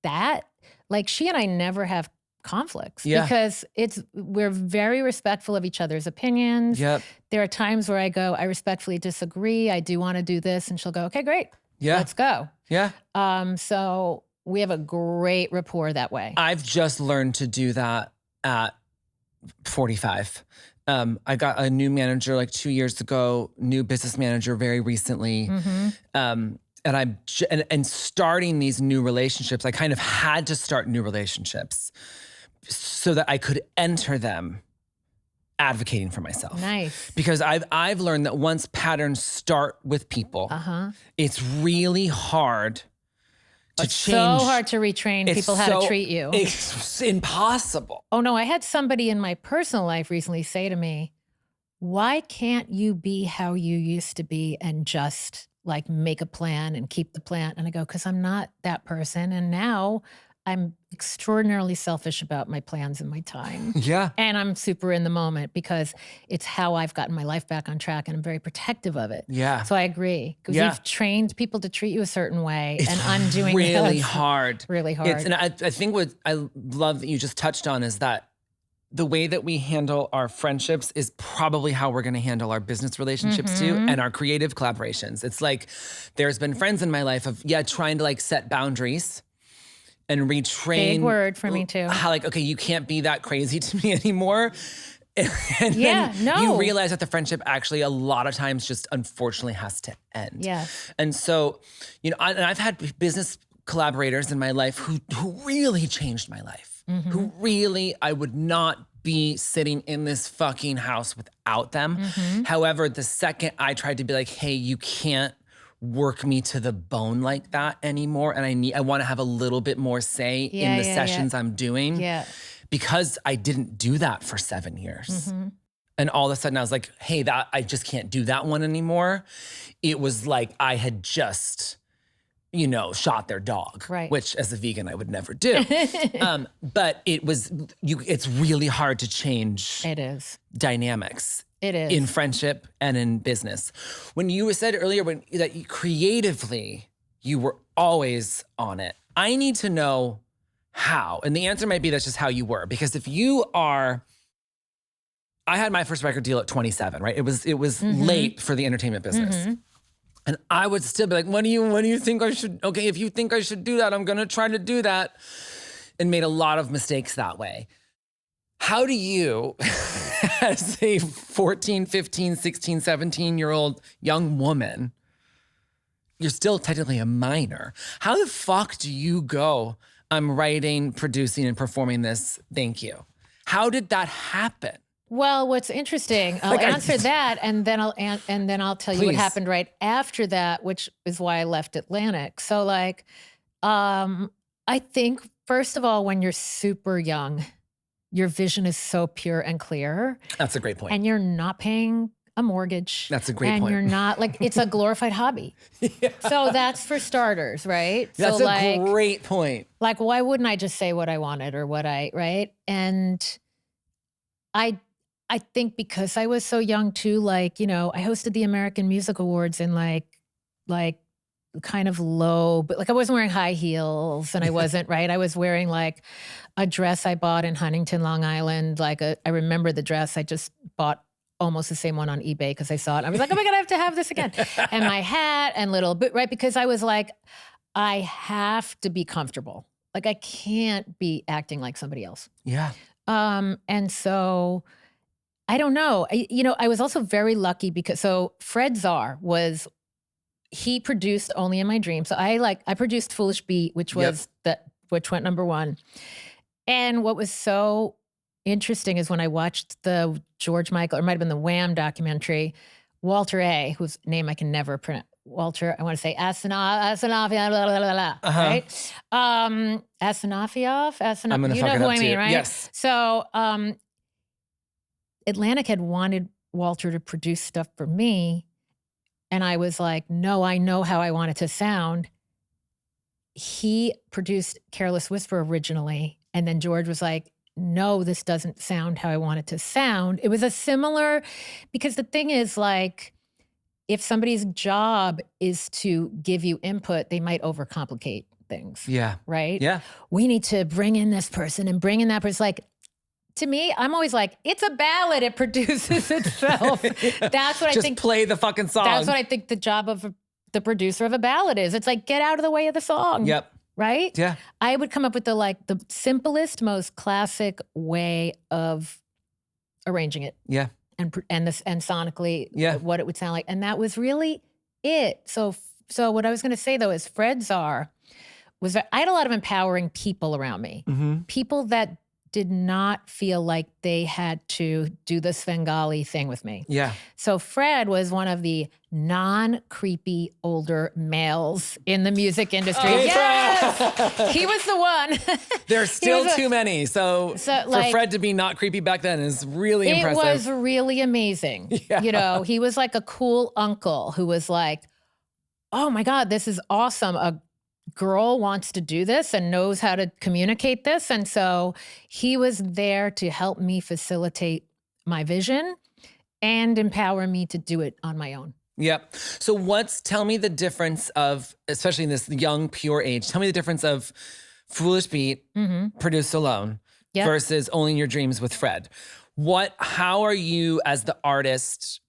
that, like, she and I never have conflicts Yeah. because we're very respectful of each other's opinions. Yep. There are times where I go, I respectfully disagree. I do want to do this. And she'll go, okay, great. Yeah. Let's go. Yeah. So we have a great rapport that way. I've just learned to do that at 45. I got a new manager like 2 years ago, new business manager very recently. Mm-hmm. And starting these new relationships, I kind of had to start new relationships so that I could enter them advocating for myself. Nice. Because I've learned that once patterns start with people, Uh-huh. it's really hard to It's change. so hard to retrain It's people how so- to treat you. It's impossible. Oh no, I had somebody in my personal life recently say to me, why can't you be how you used to be and just like make a plan and keep the plan? And I go, because I'm not that person. And now I'm extraordinarily selfish about my plans and my time. Yeah. And I'm super in the moment because it's how I've gotten my life back on track and I'm very protective of it. Yeah. So I agree. Because Yeah. you've trained people to treat you a certain way It's and undoing really that's hard. really hard. And I think what I love that you just touched on is that the way that we handle our friendships is probably how we're going to handle our business relationships too, and our creative collaborations. It's like there's been friends in my life of trying to like set boundaries and retrain. Big word for me too. How like, okay, you can't be that crazy to me anymore. And Yeah, then no. you realize that the friendship actually a lot of times just unfortunately has to end. Yeah. And so, and I've had business collaborators in my life who really changed my life. Who really, I would not be sitting in this fucking house without them. However, the second I tried to be like, hey, you can't work me to the bone like that anymore. And I want to have a little bit more say in the sessions I'm doing. Yeah. Because I didn't do that for 7 years. And all of a sudden I was like, hey, I just can't do that one anymore. It was like I had just, shot their dog, Right. which as a vegan, I would never do. But it's really hard to change It is. dynamics It is. in friendship and in business. When you said earlier that creatively you were always on it, I need to know how. And the answer might be that's just how you were. Because if you are, I had my first record deal at 27, right? It was late for the entertainment business. And I would still be like, what do you think I should, okay, if you think I should do that, I'm gonna try to do that. And made a lot of mistakes that way. How do you, as a 14, 15, 16, 17-year-old young woman, you're still technically a minor. How the fuck do you go, I'm writing, producing, and performing this, thank you. How did that happen? Well, what's interesting, I'll answer that, and then I'll tell you what Please. happened right after that, which is why I left Atlantic. So like, I think first of all, when you're super young, your vision is so pure and clear. That's a great point. And you're not paying a mortgage. That's a great and point. And you're not like, it's a glorified hobby. Yeah. So that's for starters, right? That's so a great point. Like, why wouldn't I just say what I wanted or right? And I think because I was so young too, like, I hosted the American Music Awards in like kind of low, but like I wasn't wearing high heels and I wasn't, right? I was wearing like a dress I bought in Huntington, Long Island. I remember the dress. I just bought almost the same one on eBay because I saw it. I was like, oh my God, I have to have this again. And my hat and little bit, right? Because I was like, I have to be comfortable. Like I can't be acting like somebody else. Yeah. And so I don't know. I was also very lucky because Fred Czar he produced Only in My Dreams. So I produced Foolish Beat, which was which went number 1. And what was so interesting is when I watched the George Michael, or it might have been the Wham documentary, Walter A., whose name I can never pronounce. Walter, I want to say Asanafiev, right? Asanafiev, I'm gonna you fuck know it who up I too. mean, right? Yes. So Atlantic had wanted Walter to produce stuff for me. And I was like, no, I know how I want it to sound. He produced Careless Whisper originally. And then George was like, no, this doesn't sound how I want it to sound. It was because the thing is like, if somebody's job is to give you input, they might overcomplicate things. Yeah. Right? Yeah. We need to bring in this person and bring in that person. Like, to me, I'm always like, it's a ballad. It produces itself. That's what I think. Just play the fucking song. That's what I think the job of the producer of a ballad is. It's like, get out of the way of the song. Yep. Right? Yeah. I would come up with the simplest, most classic way of arranging it. Yeah. And sonically, what it would sound like. And that was really it. So what I was going to say though is Fred Czar I had a lot of empowering people around me. Mm-hmm. People that did not feel like they had to do the Svengali thing with me. Yeah. So Fred was one of the non-creepy older males in the music industry. Oh, yes! He was the one. There's still too many. So for like, Fred to be not creepy back then is really impressive. It was really amazing. Yeah. He was like a cool uncle who was like, oh my God, this is awesome. A girl wants to do this and knows how to communicate this. And so he was there to help me facilitate my vision and empower me to do it on my own. Yep. So tell me the difference of, especially in this young, pure age, tell me the difference of Foolish Beat, produced alone, versus Only in Your Dreams with Fred. How are you as the artist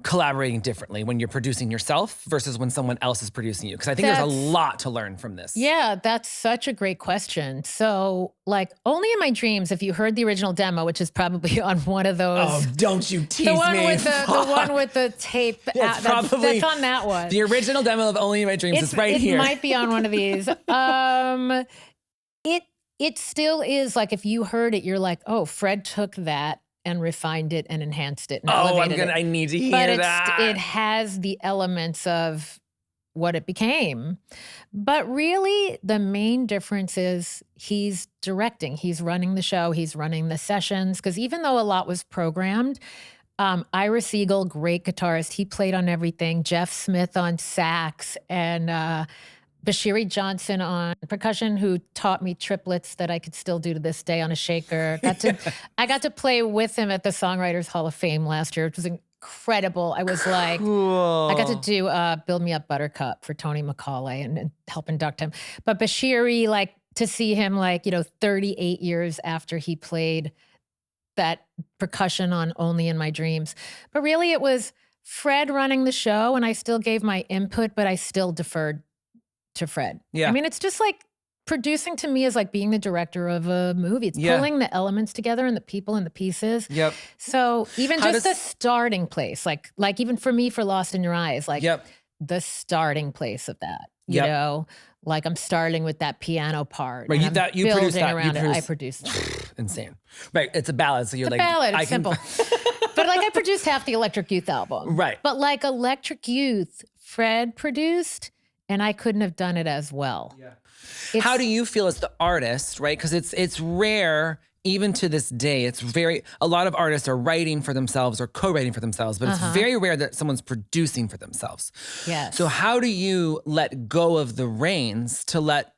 collaborating differently when you're producing yourself versus when someone else is producing you? Because I think there's a lot to learn from this. Yeah, that's such a great question. So like Only in My Dreams, if you heard the original demo, which is probably on one of those. Oh, don't you tease the one me. With the one with the tape. It's that's on that one. The original demo of Only in My Dreams is right here. It might be on one of these. It still is like, if you heard it, you're like, oh, Fred took that and refined it and enhanced it and elevated it. I need to hear that. It has the elements of what it became. But really, the main difference is he's directing. He's running the show. He's running the sessions. Because even though a lot was programmed, Ira Siegel, great guitarist, he played on everything. Jeff Smith on sax and Bashiri Johnson on percussion, who taught me triplets that I could still do to this day on a shaker. I got to play with him at the Songwriters Hall of Fame last year, which was incredible. I was like, cool. I got to do Build Me Up Buttercup for Tony McCauley and help induct him. But Bashiri, like to see him 38 years after he played that percussion on Only in My Dreams. But really it was Fred running the show, and I still gave my input, but I still deferred to Fred. Yeah. I mean, it's just like producing to me is like being the director of a movie. It's pulling the elements together and the people and the pieces. Yep. So even just the starting place, like even for me for Lost in Your Eyes, like the starting place of that, you know, like I'm starting with that piano part. Right, and you produced that. I produced that. Insane. Right, it's a ballad, so you're It's like, a ballad, it's simple. But like I produced half the Electric Youth album. Right. But like Electric Youth, Fred produced, and I couldn't have done it as well. Yeah. How do you feel as the artist, right? Because it's rare, even to this day, a lot of artists are writing for themselves or co-writing for themselves, but it's very rare that someone's producing for themselves. Yes. So how do you let go of the reins to let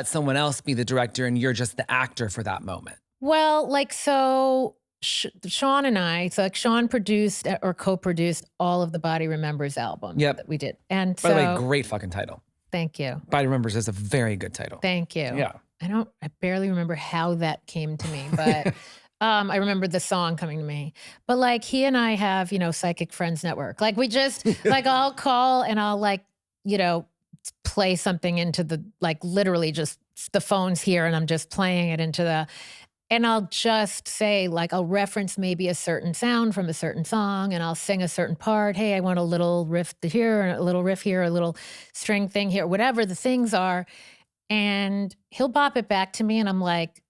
someone else be the director and you're just the actor for that moment? Well, like, so Sean and I, so like Sean produced or co-produced all of the Body Remembers album that we did. And By the way, great fucking title. Thank you. Body Remembers is a very good title. Thank you. Yeah. I barely remember how that came to me, but I remember the song coming to me. But like he and I have, you know, Psychic Friends Network. Like we just, like I'll call and I'll like, you know, play something into the, like literally just the phone's here and I'm just playing it into the, and I'll just say, like, I'll reference maybe a certain sound from a certain song and I'll sing a certain part. Hey, I want a little riff here, and a little riff here, a little string thing here, whatever the things are. And he'll bop it back to me and I'm like,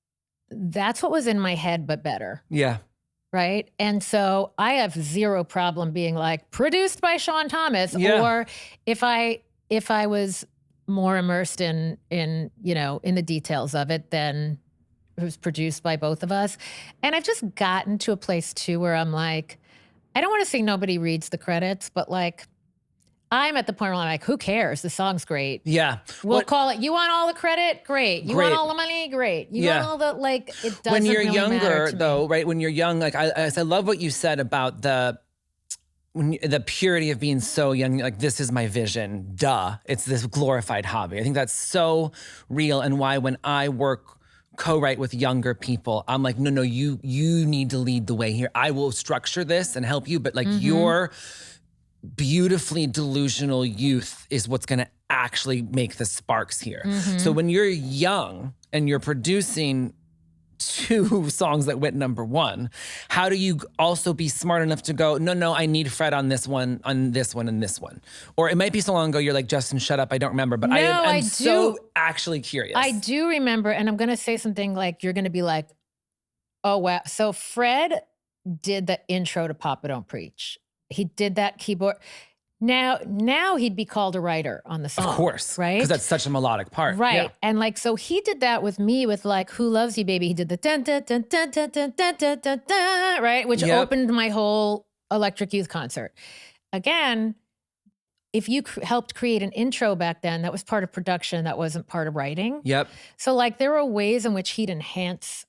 that's what was in my head, but better. Yeah. Right. And so I have zero problem being like produced by Sean Thomas, or if I was more immersed in, you know, in the details of it, then it was produced by both of us. And I've just gotten to a place too where I'm like, I don't want to say nobody reads the credits, but like, I'm at the point where I'm like, who cares? The song's great. Yeah. We'll call it, you want all the credit? Great. You want all the money? Great. You want all the, like, it doesn't When you're really younger, matter to though, me. right? When you're young, like I love what you said about the purity of being so young. Like, this is my vision. Duh. It's this glorified hobby. I think that's so real, and why when I co-write with younger people, I'm like, no, you need to lead the way here. I will structure this and help you, but like your beautifully delusional youth is what's going to actually make the sparks here. So when you're young and you're producing 2 songs that went number 1, how do you also be smart enough to go, no, I need Fred on this one, and this one? Or it might be so long ago, you're like, Justin, shut up, I don't remember. But I'm so actually curious. I do remember, and I'm going to say something like, you're going to be like, oh, wow. So Fred did the intro to Papa Don't Preach. He did that keyboard. Now he'd be called a writer on the song. Of course. Right? Because that's such a melodic part. Right. Yeah. And like, so he did that with me with like, Who Loves You, Baby? He did the dun, dun, dun, dun, dun, dun, dun, dun, dun, dun, right? Which opened my whole Electric Youth concert. Again, if you helped create an intro back then, that was part of production. That wasn't part of writing. Yep. So like, there were ways in which he'd enhance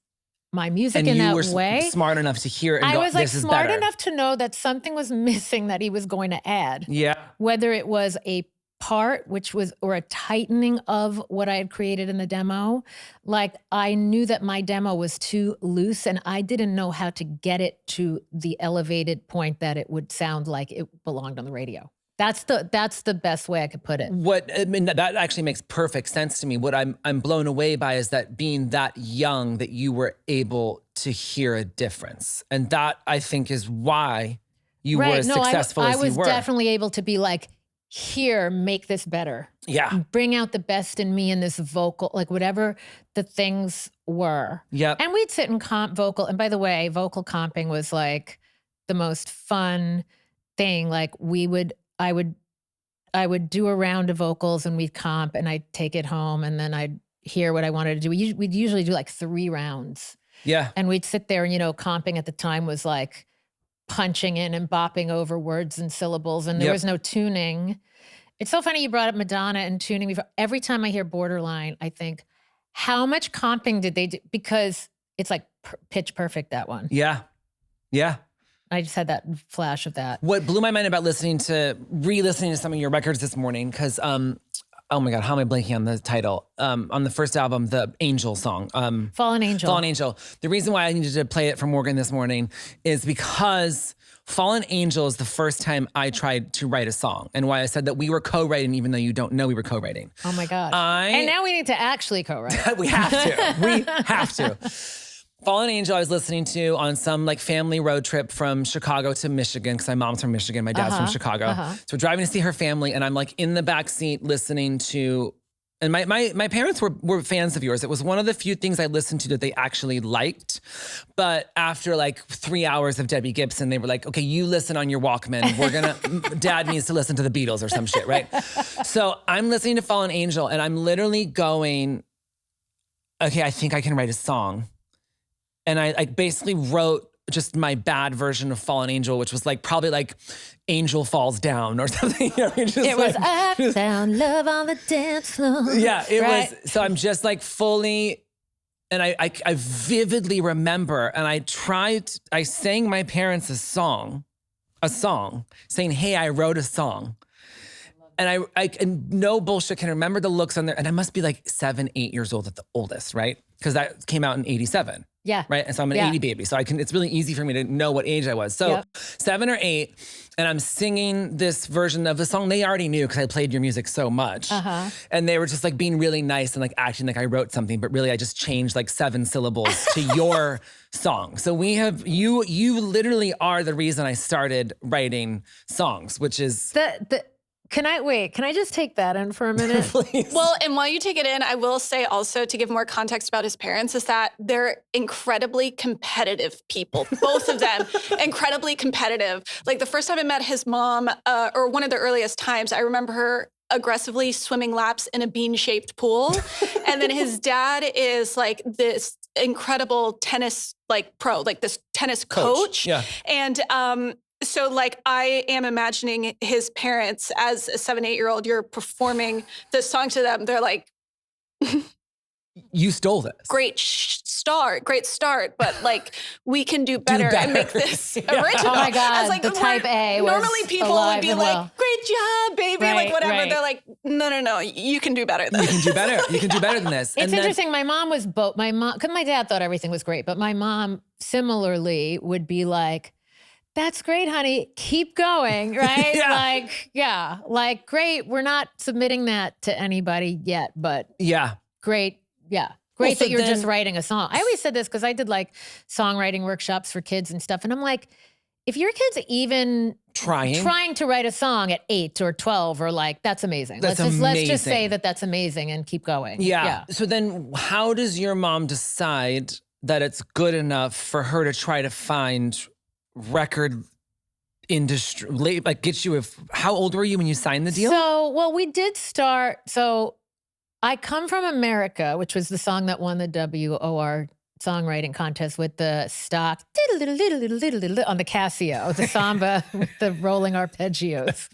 my music and in that you were way. Smart enough to hear it and I go, was like this is smart better. enough to know that something was missing that he was going to add. Yeah. Whether it was a part, or a tightening of what I had created in the demo. Like I knew that my demo was too loose and I didn't know how to get it to the elevated point that it would sound like it belonged on the radio. That's the best way I could put it. That actually makes perfect sense to me. What I'm blown away by is that being that young, that you were able to hear a difference. And that, I think, is why you were as successful as you were. I was definitely able to be like, here, make this better. Yeah. Bring out the best in me in this vocal, like whatever the things were. Yeah. And we'd sit and comp vocal. And by the way, vocal comping was like the most fun thing. Like I would do a round of vocals and we'd comp and I'd take it home and then I'd hear what I wanted to do. We'd usually do like 3 rounds. Yeah. And we'd sit there and, comping at the time was like punching in and bopping over words and syllables and there was no tuning. It's so funny you brought up Madonna and tuning. Every time I hear Borderline, I think, how much comping did they do? Because it's like pitch perfect, that one. Yeah. Yeah. I just had that flash of that. What blew my mind about re-listening to some of your records this morning, because oh my God, how am I blanking on the title? On the first album, the Angel song. Fallen Angel. Fallen Angel. The reason why I needed to play it for Morgan this morning is because Fallen Angel is the first time I tried to write a song, and why I said that we were co-writing even though you don't know we were co-writing. Oh my God. And now we need to actually co-write. We have to. We have to. Fallen Angel I was listening to on some like family road trip from Chicago to Michigan, because my mom's from Michigan, my dad's from Chicago. So we're driving to see her family, and I'm like in the back seat listening to, and my parents were fans of yours. It was one of the few things I listened to that they actually liked. But after like 3 hours of Debbie Gibson, they were like, okay, you listen on your Walkman. We're gonna, Dad needs to listen to the Beatles or some shit, right? So I'm listening to Fallen Angel, and I'm literally going, okay, I think I can write a song. And I basically wrote just my bad version of Fallen Angel, which was like probably like Angel Falls Down or something. You know, it was I found love on the dance floor. Yeah, it was. So I'm just like fully, and I vividly remember, and I sang my parents a song saying, hey, I wrote a song. And and no bullshit, can remember the looks on there. And I must be like 7, 8 years old at the oldest, right? Because that came out in 87. Yeah. Right. And so I'm an 80 baby. So it's really easy for me to know what age I was. So 7 or 8, and I'm singing this version of the song they already knew because I played your music so much. And they were just like being really nice and like acting like I wrote something, but really I just changed like 7 syllables to your song. So we have, you literally are the reason I started writing songs, which is... Can I just take that in for a minute? Please. Well, and while you take it in, I will say also, to give more context about his parents, is that they're incredibly competitive people. Both of them, incredibly competitive. Like the first time I met his mom, or one of the earliest times, I remember her aggressively swimming laps in a bean-shaped pool. And then his dad is like this incredible tennis like pro, like this tennis coach. Yeah. And so like I am imagining his parents as a 7, 8-year-old, you're performing this song to them. They're like, you stole this. Great start, but like we can do better, and make this original. Oh my God, I was like, the type A was normally people would be like, great job, baby, Right, like whatever. right. They're like, no, you can do better than You this. can do better. You can do better than this. It's interesting. My mom was both. My mom, because my dad thought everything was great, but my mom similarly would be like, that's great, honey. Keep going, right? Like, great. We're not submitting that to anybody yet, but great. Yeah. Great so that you're just writing a song. I always said this because I did like songwriting workshops for kids and stuff. And I'm like, if your kid's even trying to write a song at 8 or 12 or like, that's amazing. Let's just say that that's amazing and keep going. Yeah. So then how does your mom decide that it's good enough for her to try to find record industry, like get you how old were you when you signed the deal? So, well, we did start, so I Come From America, which was the song that won the WOR songwriting contest with the stock on the Casio, the samba with the rolling arpeggios.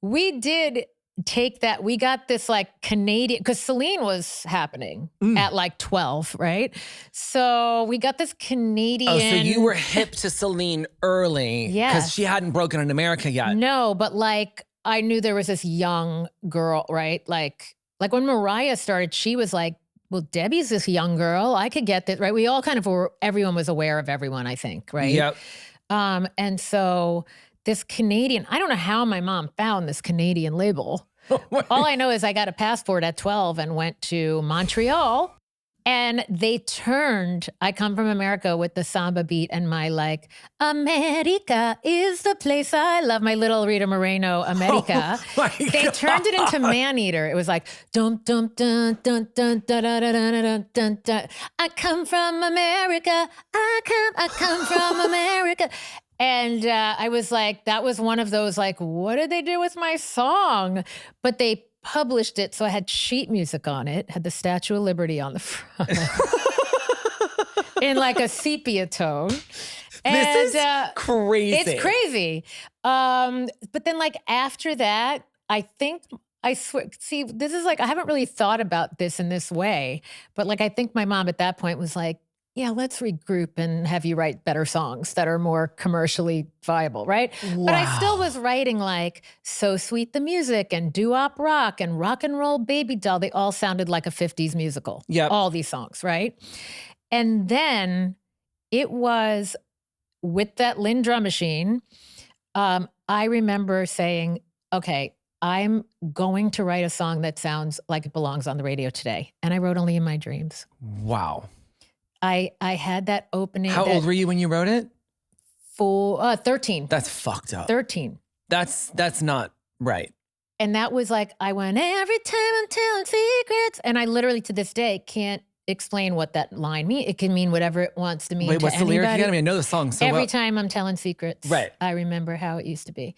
We did take that, we got this like Canadian, because Celine was happening at like 12, right? So we got this Canadian. Oh, so you were hip to Celine early. Yes. Because she hadn't broken in America yet. No, but like I knew there was this young girl, right? Like when Mariah started, she was like, well, Debbie's this young girl. I could get this, right? We all kind of were, everyone was aware of everyone, I think, right? Yep. And so this Canadian, I don't know how my mom found this Canadian label. All I know is I got a passport at 12 and went to Montreal, and they turned I Come From America with the samba beat and my like, America is the place I love, my little Rita Moreno America. They turned it into Maneater. It was like, dum dum dun dun dun dun dun dun dun dun dun. I come from America. I come from America. And I was like, that was one of those like, what did they do with my song? But they published it, so I had sheet music on it, had the Statue of Liberty on the front. In like a sepia tone. This is crazy. It's crazy. But then like after that, I think, I swear, see, this is like, I haven't really thought about this in this way, but like I think my mom at that point was like, yeah, let's regroup and have you write better songs that are more commercially viable, right? But I still was writing like So Sweet the Music and Doo-Wop Rock and Rock and Roll Baby Doll. They all sounded like a 50s musical. Yep. All these songs, right? And then it was with that Lynn drum machine, I remember saying, okay, I'm going to write a song that sounds like it belongs on the radio today. And I wrote Only in My Dreams. Wow. I had that opening. How old were you when you wrote it? 13. That's fucked up. 13. That's not right. And that was like, I went, every time I'm telling secrets. And I literally to this day can't explain what that line means. It can mean whatever it wants to mean. Wait, what's to the lyric anybody. again? I mean, I know the song so Every well. time I'm telling secrets, Right. I remember how it used to be.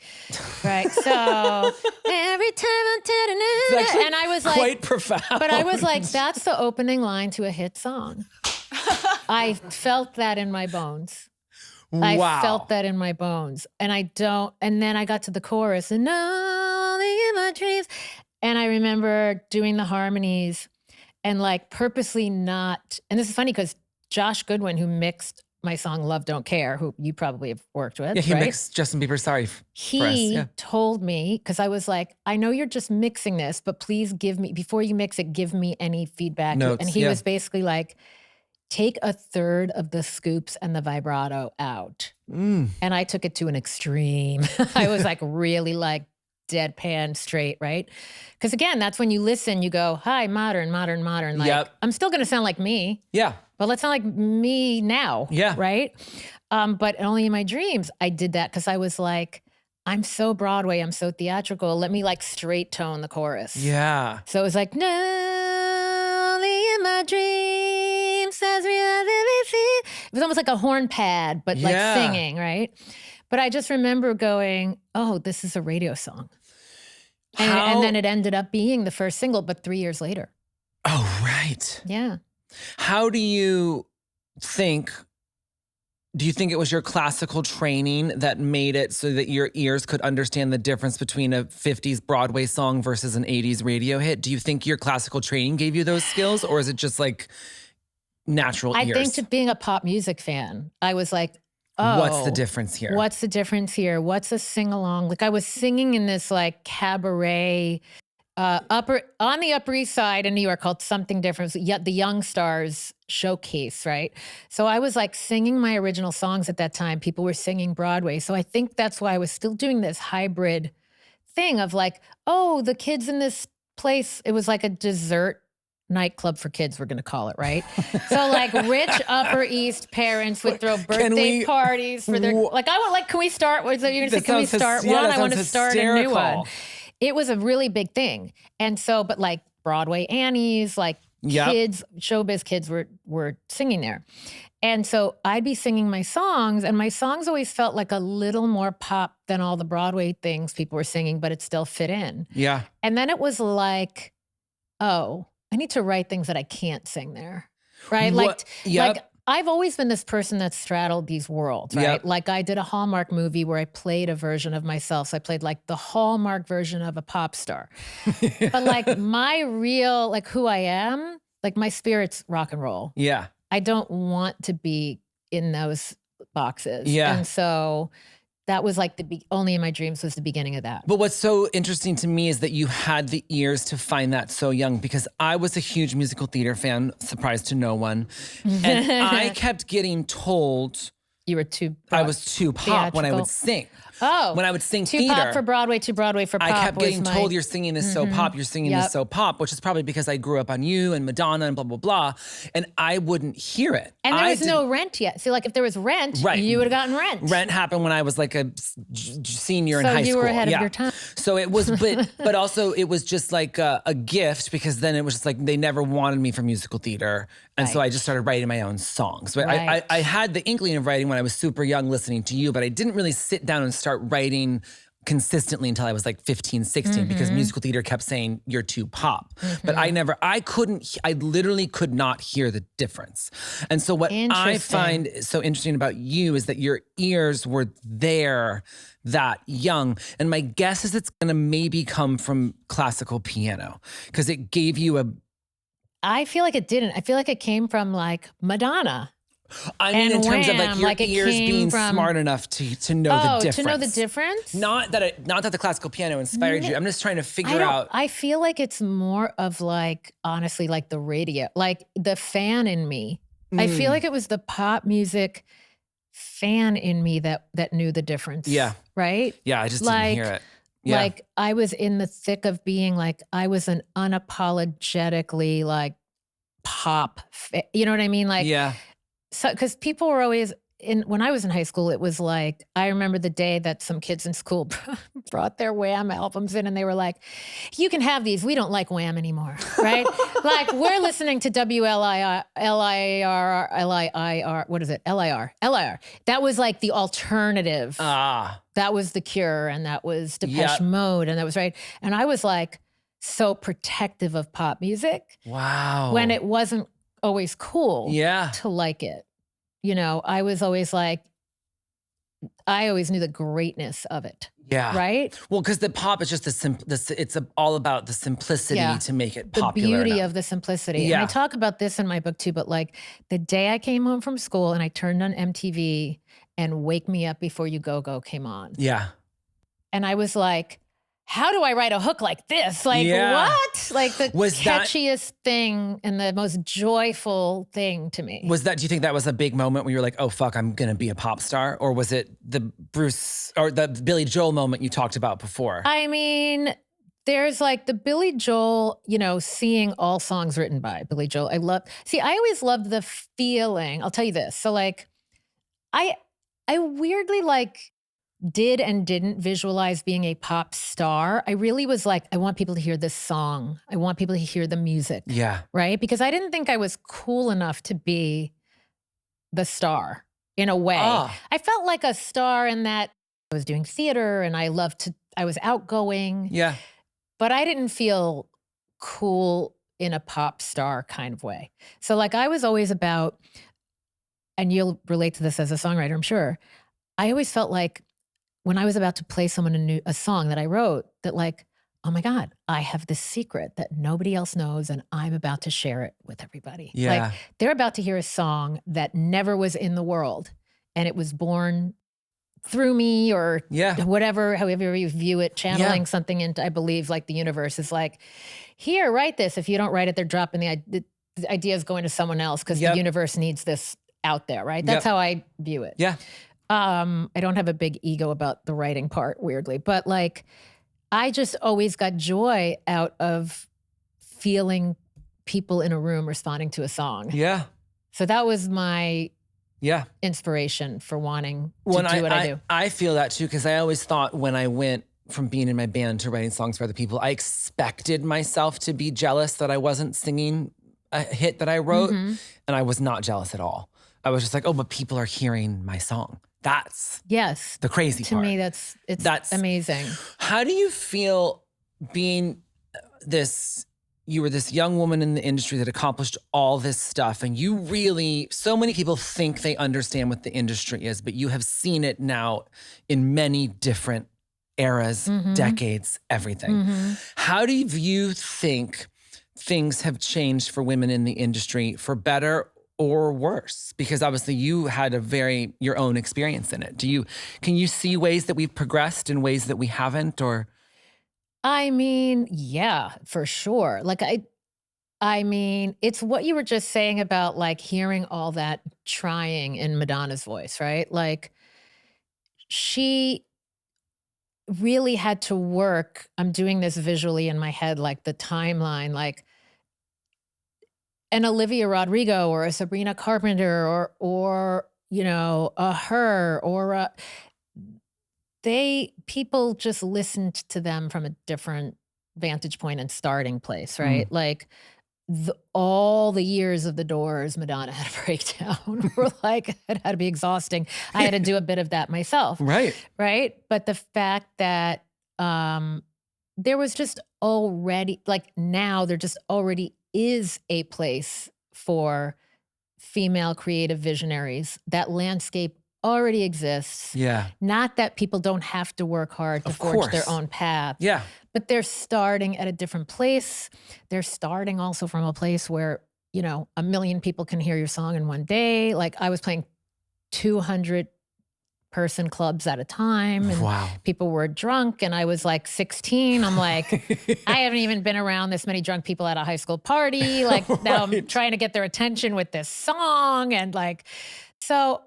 Right. So every time I'm telling it. And I was like, quite profound. but I was like, that's the opening line to a hit song. I felt that in my bones. I felt that in my bones. And and then I got to the chorus and only in my dreams. And I remember doing the harmonies and like purposely not, and this is funny because Josh Goodwin, who mixed my song Love Don't Care, who you probably have worked with. Yeah, he right? mixed Justin Bieber's Sorry for us. He Yeah. told me, because I was like, I know you're just mixing this, but please give me, before you mix it, give me any feedback. Notes, and he yeah. was basically like, take a third of the scoops and the vibrato out. And I took it to an extreme. I was like really like deadpan straight, right? Because again, that's when you listen, you go, hi, modern. Like, Yep. I'm still going to sound like me, Yeah. but let's sound like me now. Yeah. Right? But Only in My Dreams, I did that because I was like, I'm so Broadway, I'm so theatrical. Let me like straight tone the chorus. Yeah. So it was like, no, only in my dreams, as reality. It was almost like a horn pad, but like Yeah. singing, right? But I just remember going, oh, this is a radio song. And then it ended up being the first single, but 3 years later. Oh, right. Yeah. How do you think it was your classical training that made it so that your ears could understand the difference between a 50s Broadway song versus an 80s radio hit? Do you think your classical training gave you those skills, or is it just like natural ears? I think to being a pop music fan, I was like, oh. What's the difference here? What's the difference here? What's a sing-along? Like I was singing in this like cabaret on the Upper East Side in New York called Something Different. Yet the Young Stars showcase, right? So I was like singing my original songs at that time. People were singing Broadway. So I think that's why I was still doing this hybrid thing of like, oh, the kids in this place, it was like a dessert nightclub for kids, we're going to call it, right? So like rich Upper East parents would throw birthday parties for their, like I want, like, can we start? You're going to say, can we start one? I want to start a new one. It was a really big thing. And so, but like Broadway Annies, like kids, showbiz kids were singing there. And so I'd be singing my songs, and my songs always felt like a little more pop than all the Broadway things people were singing, but it still fit in. Yeah. And then it was like, oh, I need to write things that I can't sing there, right? Like I've always been this person that straddled these worlds, right? Yep. Like I did a Hallmark movie where I played a version of myself. So I played like the Hallmark version of a pop star. But like my real, like who I am, like my spirit's rock and roll. Yeah. I don't want to be in those boxes. Yeah. And so that was like Only in My Dreams was the beginning of that. But what's so interesting to me is that you had the ears to find that so young, because I was a huge musical theater fan, surprise to no one. And I kept getting told you were too I was too pop when I would sing. Oh. When I would sing too theater. Pop for Broadway, too Broadway for pop. I kept getting told you're singing this so pop, you're singing this so pop, which is probably because I grew up on you and Madonna and blah, blah, blah. And I wouldn't hear it. And there was no Rent yet. So like if there was Rent, you would have gotten Rent. Rent happened when I was like a senior in high school. So you were ahead of your time. So it was, but also it was just like a gift, because then it was just like they never wanted me for musical theater. And so I just started writing my own songs. But I had the inkling of writing when I was super young listening to you, but I didn't really sit down and start writing consistently until I was like 15, 16, because musical theater kept saying you're too pop. But I literally could not hear the difference. And so what I find so interesting about you is that your ears were there that young. And my guess is it's gonna maybe come from classical piano, because it gave you I feel like it didn't. I feel like it came from like Madonna. I mean, in And terms of like Wham, your like it ears came being from- smart enough to know the difference. to know the difference? Not that the classical piano inspired you. I'm just trying to figure out. I feel like it's more of like, honestly, like the radio, like the fan in me. I feel like it was the pop music fan in me that knew the difference. Yeah. Right? Yeah, I just didn't hear it. Yeah. Like I was in the thick of being like, I was an unapologetically like pop, you know what I mean? Like, yeah. so, because people were always when I was in high school, it was like, I remember the day that some kids in school brought their Wham albums in and they were like, you can have these. We don't like Wham anymore, right? Like we're listening to WLIR, what is it? LIR. That was like the alternative. That was The Cure and that was Depeche Mode and that was right. And I was like so protective of pop music. Wow. When it wasn't always cool to like it. You know, I was always like, I always knew the greatness of it. Yeah. Right? Well, because the pop is just it's all about the simplicity to make it the popular. beauty of the simplicity. Yeah. And I talk about this in my book too, but like the day I came home from school and I turned on MTV and Wake Me Up Before You Go came on. Yeah. And I was like, how do I write a hook like this? Like what? Like the catchiest thing and the most joyful thing to me. Do you think that was a big moment where you were like, oh fuck, I'm gonna be a pop star? Or was it the Bruce or the Billy Joel moment you talked about before? I mean, there's like the Billy Joel, you know, seeing all songs written by Billy Joel. I always loved the feeling. I'll tell you this. So like, I weirdly like did and didn't visualize being a pop star. I really was like, I want people to hear this song. I want people to hear the music. Yeah. Right? Because I didn't think I was cool enough to be the star in a way. I felt like a star in that I was doing theater and I was outgoing. Yeah. But I didn't feel cool in a pop star kind of way. So like I was always about, and you'll relate to this as a songwriter, I'm sure. I always felt like when I was about to play someone a song that I wrote, that like, oh my God, I have this secret that nobody else knows and I'm about to share it with everybody. Yeah. Like they're about to hear a song that never was in the world and it was born through me or whatever, however you view it, channeling something into, I believe like the universe is like, here, write this. If you don't write it, they're dropping the idea is going to someone else because the universe needs this out there, right? That's how I view it. Yeah. I don't have a big ego about the writing part, weirdly, but like, I just always got joy out of feeling people in a room responding to a song. Yeah. So that was my inspiration for wanting to do what I do. I feel that too, because I always thought when I went from being in my band to writing songs for other people, I expected myself to be jealous that I wasn't singing a hit that I wrote, and I was not jealous at all. I was just like, oh, but people are hearing my song. That's the crazy part. To me, that's amazing. How do you feel being you were this young woman in the industry that accomplished all this stuff, and you really, so many people think they understand what the industry is, but you have seen it now in many different eras, decades, everything. How do you think things have changed for women in the industry for better or worse? Because obviously you had your own experience in it. Can you see ways that we've progressed and ways that we haven't, or? I mean, yeah, for sure. Like I mean, it's what you were just saying about like hearing all that trying in Madonna's voice, right? Like she really had to work. I'm doing this visually in my head, like the timeline, like an Olivia Rodrigo or a Sabrina Carpenter or you know, her or people just listened to them from a different vantage point and starting place, right? Like all the years of the Doors, Madonna had a breakdown. Were like, it had to be exhausting. I had to do a bit of that myself. Right. But the fact that there was just already, like now there just already is a place for female creative visionaries. That landscape already exists. Yeah. Not that people don't have to work hard to forge their own path. Yeah. But they're starting at a different place. They're starting also from a place where you know, 1 million people can hear your song in one day. Like I was playing 200 person clubs at a time and Wow. people were drunk and I was like 16. I'm like, I haven't even been around this many drunk people at a high school party. Like now I'm trying to get their attention with this song. And like, so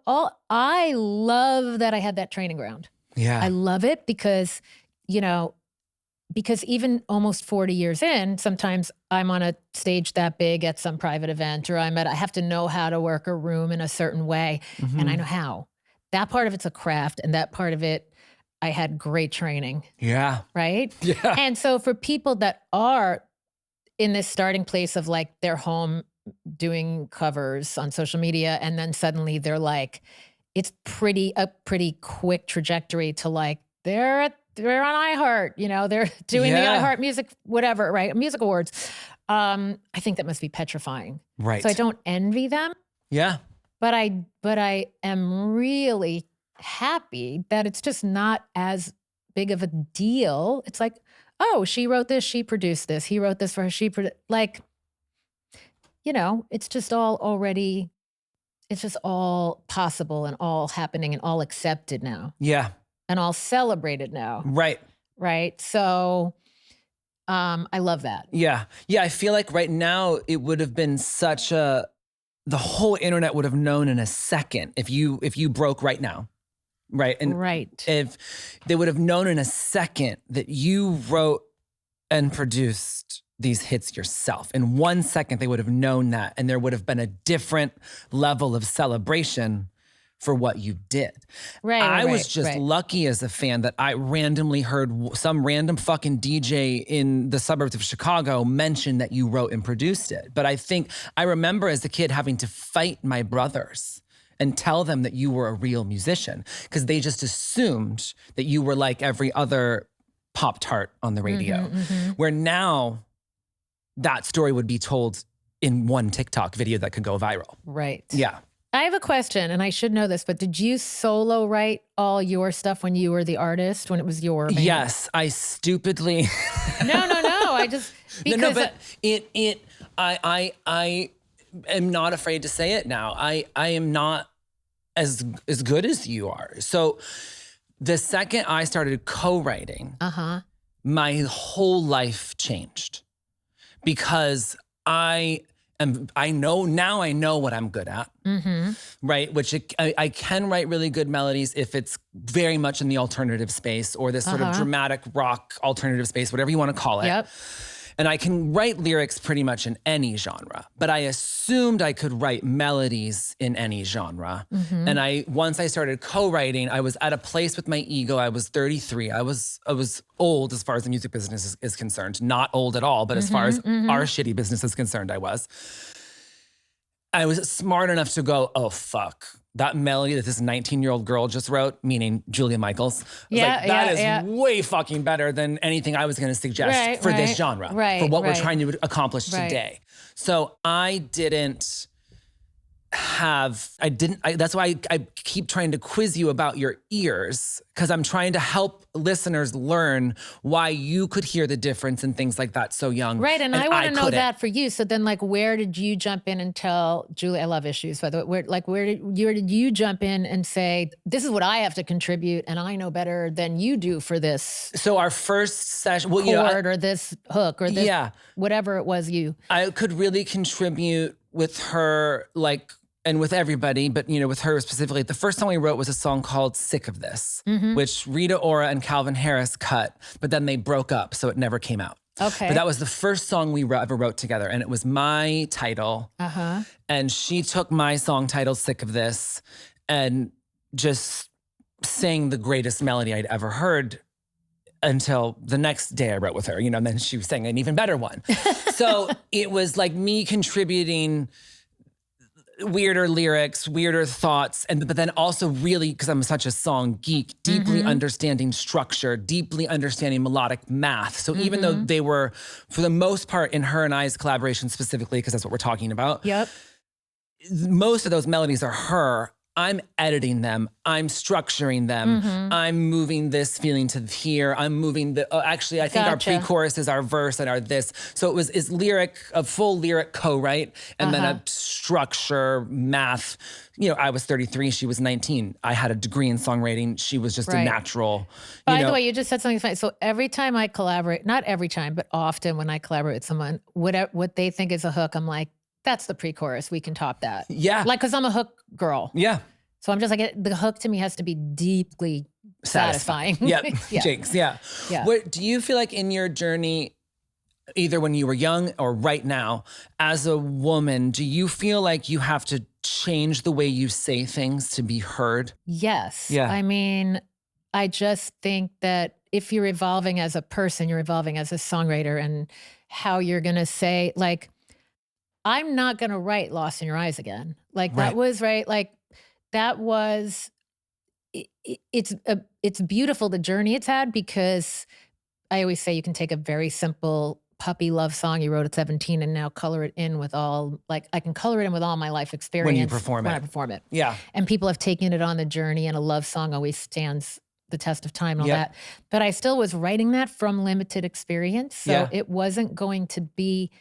I love that I had that training ground. Yeah. I love it because, you know, because even almost 40 years in, sometimes I'm on a stage that big at some private event or I have to know how to work a room in a certain way. And I know how. That part of it's a craft and that part of it, I had great training. Yeah. Right? Yeah. And so for people that are in this starting place of like their home doing covers on social media and then suddenly they're like, it's a pretty quick trajectory to like, they're on iHeart, you know, they're doing the iHeart music, whatever, right? Music awards. I think that must be petrifying. Right. So I don't envy them. Yeah. But I am really happy that it's just not as big of a deal. It's like, oh, she wrote this, she produced this, he wrote this for her, like, you know, it's just all already, it's just all possible and all happening and all accepted now. Yeah. And all celebrated now. Right. Right. So I love that. Yeah. Yeah. I feel like right now it would have been the whole internet would have known in a second if you broke right now. Right. And if they would have known in a second that you wrote and produced these hits yourself. In 1 second, they would have known that. And there would have been a different level of celebration for what you did. I was just lucky as a fan that I randomly heard some random fucking DJ in the suburbs of Chicago mention that you wrote and produced it. But I remember as a kid having to fight my brothers and tell them that you were a real musician because they just assumed that you were like every other Pop-Tart on the radio. Where now that story would be told in one TikTok video that could go viral. Right. Yeah. I have a question, and I should know this, but did you solo write all your stuff when you were the artist, when it was your band? Yes, I stupidly. No. I just because but I am not afraid to say it now. I am not as good as you are. So the second I started co-writing, my whole life changed because I know what I'm good at, right? Which I can write really good melodies if it's very much in the alternative space or this sort of dramatic rock alternative space, whatever you want to call it. Yep. And I can write lyrics pretty much in any genre, but I assumed I could write melodies in any genre. And once I started co-writing, I was at a place with my ego. I was 33. I was old as far as the music business is concerned. Not old at all, but as far as our shitty business is concerned, I was smart enough to go, oh, fuck. That melody that this 19-year-old girl just wrote, meaning Julia Michaels, that is way fucking better than anything I was going to suggest for this genre, for what we're trying to accomplish today. So that's why I keep trying to quiz you about your ears, because I'm trying to help listeners learn why you could hear the difference and things like that so young. Right, and I want to know that for you. So then, like, where did you jump in and tell Julie, I love issues, by the way, where did you jump in and say, this is what I have to contribute and I know better than you do for this? So our first session, chord or this hook or this, whatever it was I could really contribute with her, and with everybody, but with her specifically. The first song we wrote was a song called Sick of This, which Rita Ora and Calvin Harris cut, but then they broke up, so it never came out. Okay. But that was the first song we ever wrote together, and it was my title. And she took my song title, Sick of This, and just sang the greatest melody I'd ever heard until the next day I wrote with her, and then she sang an even better one. So it was like me contributing weirder lyrics, weirder thoughts, but then also really, because I'm such a song geek, deeply understanding structure, deeply understanding melodic math. So even though they were, for the most part, in her and I's collaboration specifically, because that's what we're talking about, most of those melodies are her. I'm editing them. I'm structuring them. I'm moving this feeling to here. I'm moving actually, I think Gotcha. our pre-chorus is our verse and our this. So is lyric, a full lyric co-write, and then a structure, math. You know, I was 33, she was 19. I had a degree in songwriting. She was just a Right. natural. By the way, you just said something funny. So every time I collaborate, not every time, but often when I collaborate with someone, what they think is a hook, I'm like, that's the pre-chorus. We can top that. Yeah. Like, because I'm a hook girl. Yeah. So I'm just like, the hook to me has to be deeply satisfying. Yep. Yeah. Jakes, yeah. Yeah. What do you feel like in your journey, either when you were young or right now, as a woman, do you feel like you have to change the way you say things to be heard? Yes. Yeah. I mean, I just think that if you're evolving as a person, you're evolving as a songwriter, and how you're going to say, like, I'm not going to write Lost in Your Eyes again. Like, that Right. was right. Like, that was, it's beautiful, the journey it's had, because I always say you can take a very simple puppy love song you wrote at 17 and now color it in with all, like, I can color it in with all my life experience perform when it. I perform it. Yeah. And people have taken it on the journey, and a love song always stands the test of time and all Yep. that. But I still was writing that from limited experience. So Yeah. it wasn't going to be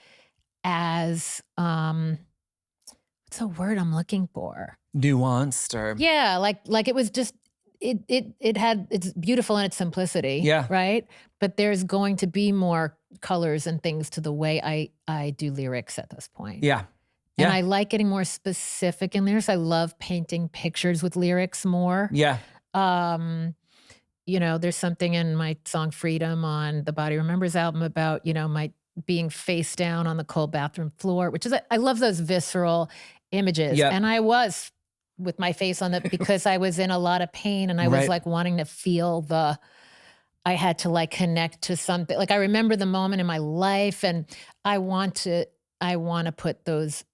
as, what's a word I'm looking for? Nuanced or. Yeah, like it was just, it's beautiful in its simplicity. Yeah. Right. But there's going to be more colors and things to the way I do lyrics at this point. Yeah. And Yeah. I like getting more specific in lyrics. I love painting pictures with lyrics more. Yeah. You know, there's something in my song Freedom on the Body Remembers album about, you know, my being face down on the cold bathroom floor, which is, I love those visceral images. Yep. And I was with my face on it because I was in a lot of pain, and I was Right. like wanting to feel I had to like connect to something. Like, I remember the moment in my life, and I want to put those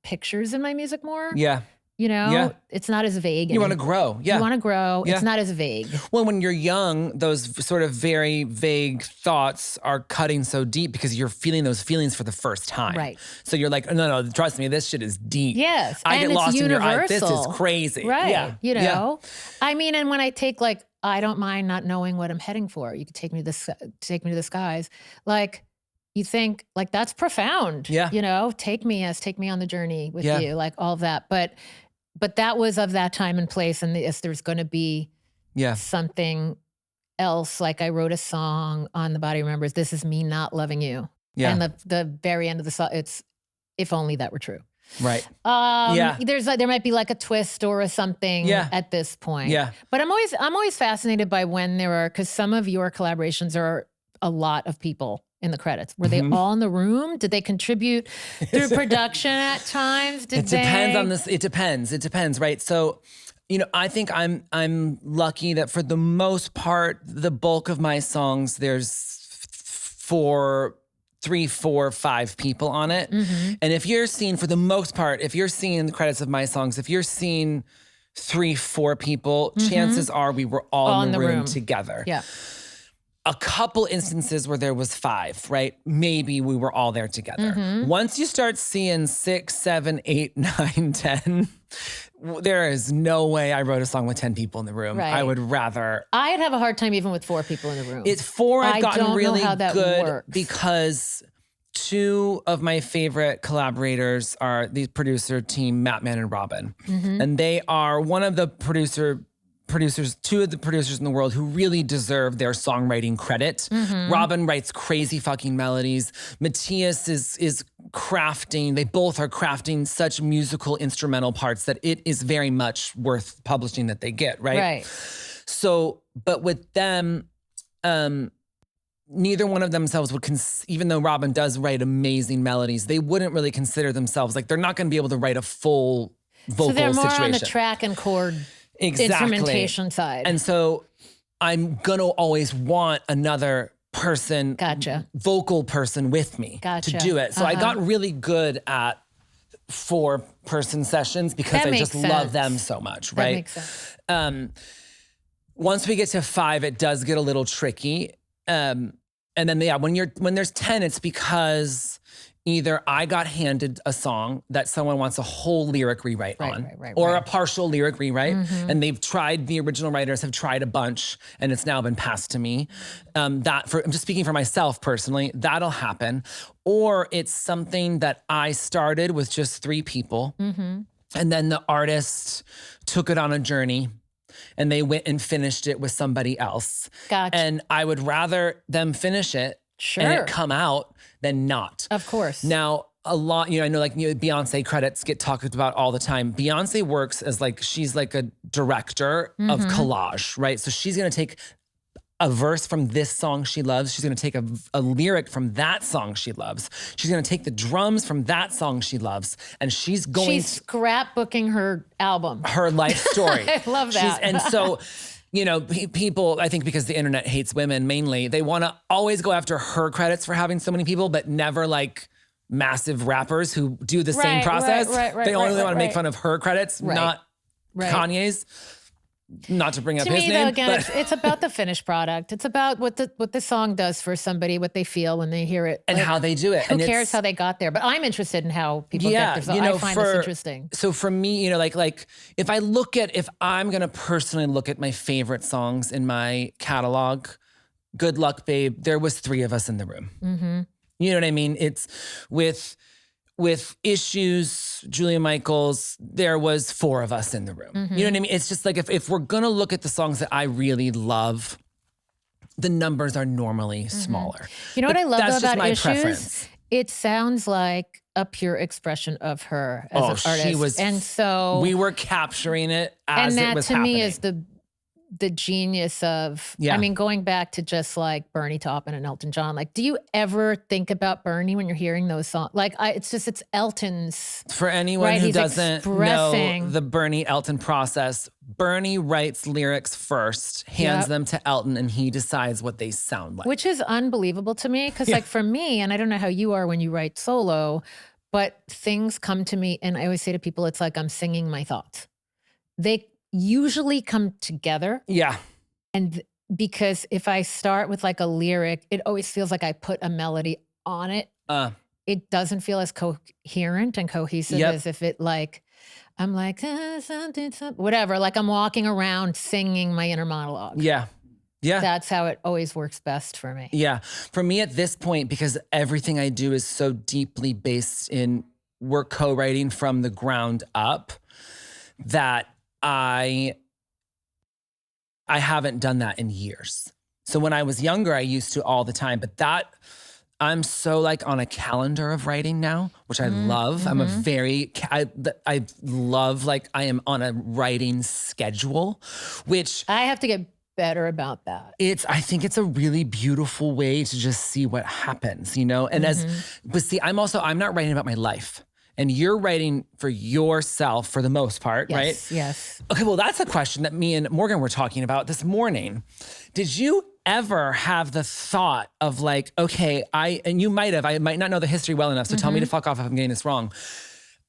pictures in my music more. Yeah. You know, Yeah. it's not as vague. You want to anymore. grow. Yeah. You want to grow. Yeah. It's not as vague. Well, when you're young, those sort of very vague thoughts are cutting so deep because you're feeling those feelings for the first time. Right. So you're like, no, trust me, this shit is deep. Yes. I and get it's lost universal. in your eyes. This is crazy. Right. Yeah. You Yeah. know, I mean, and when I take, like, I don't mind not knowing what I'm heading for. You could take me to the skies. Like, you think, like, that's profound. Yeah. You know, take me on the journey with Yeah. you, like all of that. But that was of that time and place. And if there's going to be Yeah. something else, like I wrote a song on The Body Remembers, This Is Me Not Loving You. Yeah. And the very end of the song, it's, if only that were true. Right. Yeah. There might be like a twist or a something Yeah. at this point. Yeah. But I'm always fascinated by when there are, because some of your collaborations are a lot of people in the credits. Were they all in the room? Did they contribute through production at times? It depends on this. It depends, right? So, you know, I think I'm lucky that for the most part, the bulk of my songs, there's 3, 4, 5 people on it. And if you're seeing, for the most part, if you're seeing the credits of my songs, if you're seeing 3, 4 people, chances are we were all in the room together. Yeah. A couple instances where there was 5, right? Maybe we were all there together. Once you start seeing 6, 7, 8, 9, 10, there is no way I wrote a song with 10 people in the room. Right. I would rather. I'd have a hard time even with 4 people in the room. It's 4 I've I gotten don't know really how that good works. because 2 of my favorite collaborators are the producer team, Mattman and Robin. And they are one of the producers, 2 of the producers in the world who really deserve their songwriting credit. Robin writes crazy fucking melodies. Matthias is crafting, they both are crafting such musical instrumental parts that it is very much worth publishing that they get, right? Right. So, but with them, neither one of themselves would, even though Robin does write amazing melodies, they wouldn't really consider themselves, like, they're not going to be able to write a full vocal So they're more situation. on the track and chord instrumentation side. And so I'm going to always want another person, Gotcha. vocal person with me Gotcha. to do it. So I got really good at 4-person sessions because That I makes just love sense. them so much, That right? makes sense. Once we get to 5, it does get a little tricky. And then when there's 10, it's because either I got handed a song that someone wants a whole lyric rewrite on, or a partial lyric rewrite, and the original writers have tried a bunch, and it's now been passed to me. I'm just speaking for myself personally, that'll happen. Or it's something that I started with just 3 people, and then the artist took it on a journey, and they went and finished it with somebody else. Gotcha. And I would rather them finish it and it come out than not. Of course. Now, a lot, I know Beyonce credits get talked about all the time. Beyonce works as she's like a director of collage, right? So she's going to take a verse from this song she loves. She's going to take a lyric from that song she loves. She's going to take the drums from that song she loves. And she's scrapbooking her album. Her life story. I love that. And so, people, I think because the internet hates women mainly, they want to always go after her credits for having so many people, but never massive rappers who do the same process. They only want to make fun of her credits, not Kanye's. Not to bring up his name. To me, though, again, it's about the finished product. It's about what the song does for somebody, what they feel when they hear it. And how they do it. Who cares how they got there? But I'm interested in how people get there. So I find this interesting. So for me, if I'm going to personally look at my favorite songs in my catalog, Good Luck, Babe, there was 3 of us in the room. You know what I mean? It's with Issues, Julia Michaels, there was 4 of us in the room. You know what I mean? It's just if we're gonna look at the songs that I really love, the numbers are normally smaller. You know what I love that's about just my Issues? preference. It sounds like a pure expression of her as an artist. She was, and so we were capturing it as it was happening. And that to me is the genius of, going back to just Bernie Taupin and Elton John. Do you ever think about Bernie when you're hearing those songs? It's Elton's. For anyone who doesn't know the Bernie Elton process, Bernie writes lyrics first, hands them to Elton, and he decides what they sound like. Which is unbelievable to me. Because for me, and I don't know how you are when you write solo, but things come to me, and I always say to people, it's like I'm singing my thoughts. They usually come together. Yeah. And because if I start with a lyric, it always feels like I put a melody on it. It doesn't feel as coherent and cohesive as if it I'm something, whatever. I'm walking around singing my inner monologue. Yeah. Yeah. That's how it always works best for me. Yeah. For me at this point, because everything I do is so deeply based in, we're co-writing from the ground up, that I haven't done that in years. So when I was younger, I used to all the time, but I'm so on a calendar of writing now, which I love. I'm I love I am on a writing schedule, which I have to get better about that. I think it's a really beautiful way to just see what happens, and but see, I'm not writing about my life. And you're writing for yourself for the most part, right? Yes. Okay, well, that's a question that me and Morgan were talking about this morning. Did you ever have the thought of okay, and you might have, I might not know the history well enough, so tell me to fuck off if I'm getting this wrong,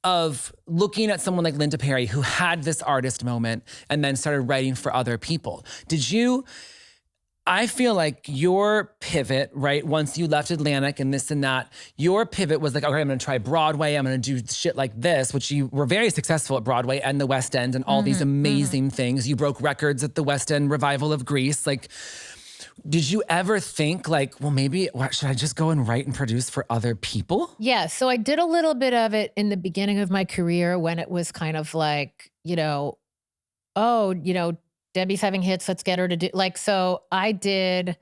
of looking at someone like Linda Perry who had this artist moment and then started writing for other people. I feel like your pivot, right, once you left Atlantic and this and that, your pivot was okay, I'm going to try Broadway. I'm going to do shit like this, which you were very successful at Broadway and the West End and all these amazing things. You broke records at the West End revival of Grease. Did you ever think well, maybe should I just go and write and produce for other people? Yeah. So I did a little bit of it in the beginning of my career when it was kind of Debbie's having hits, let's get her to do, so I did,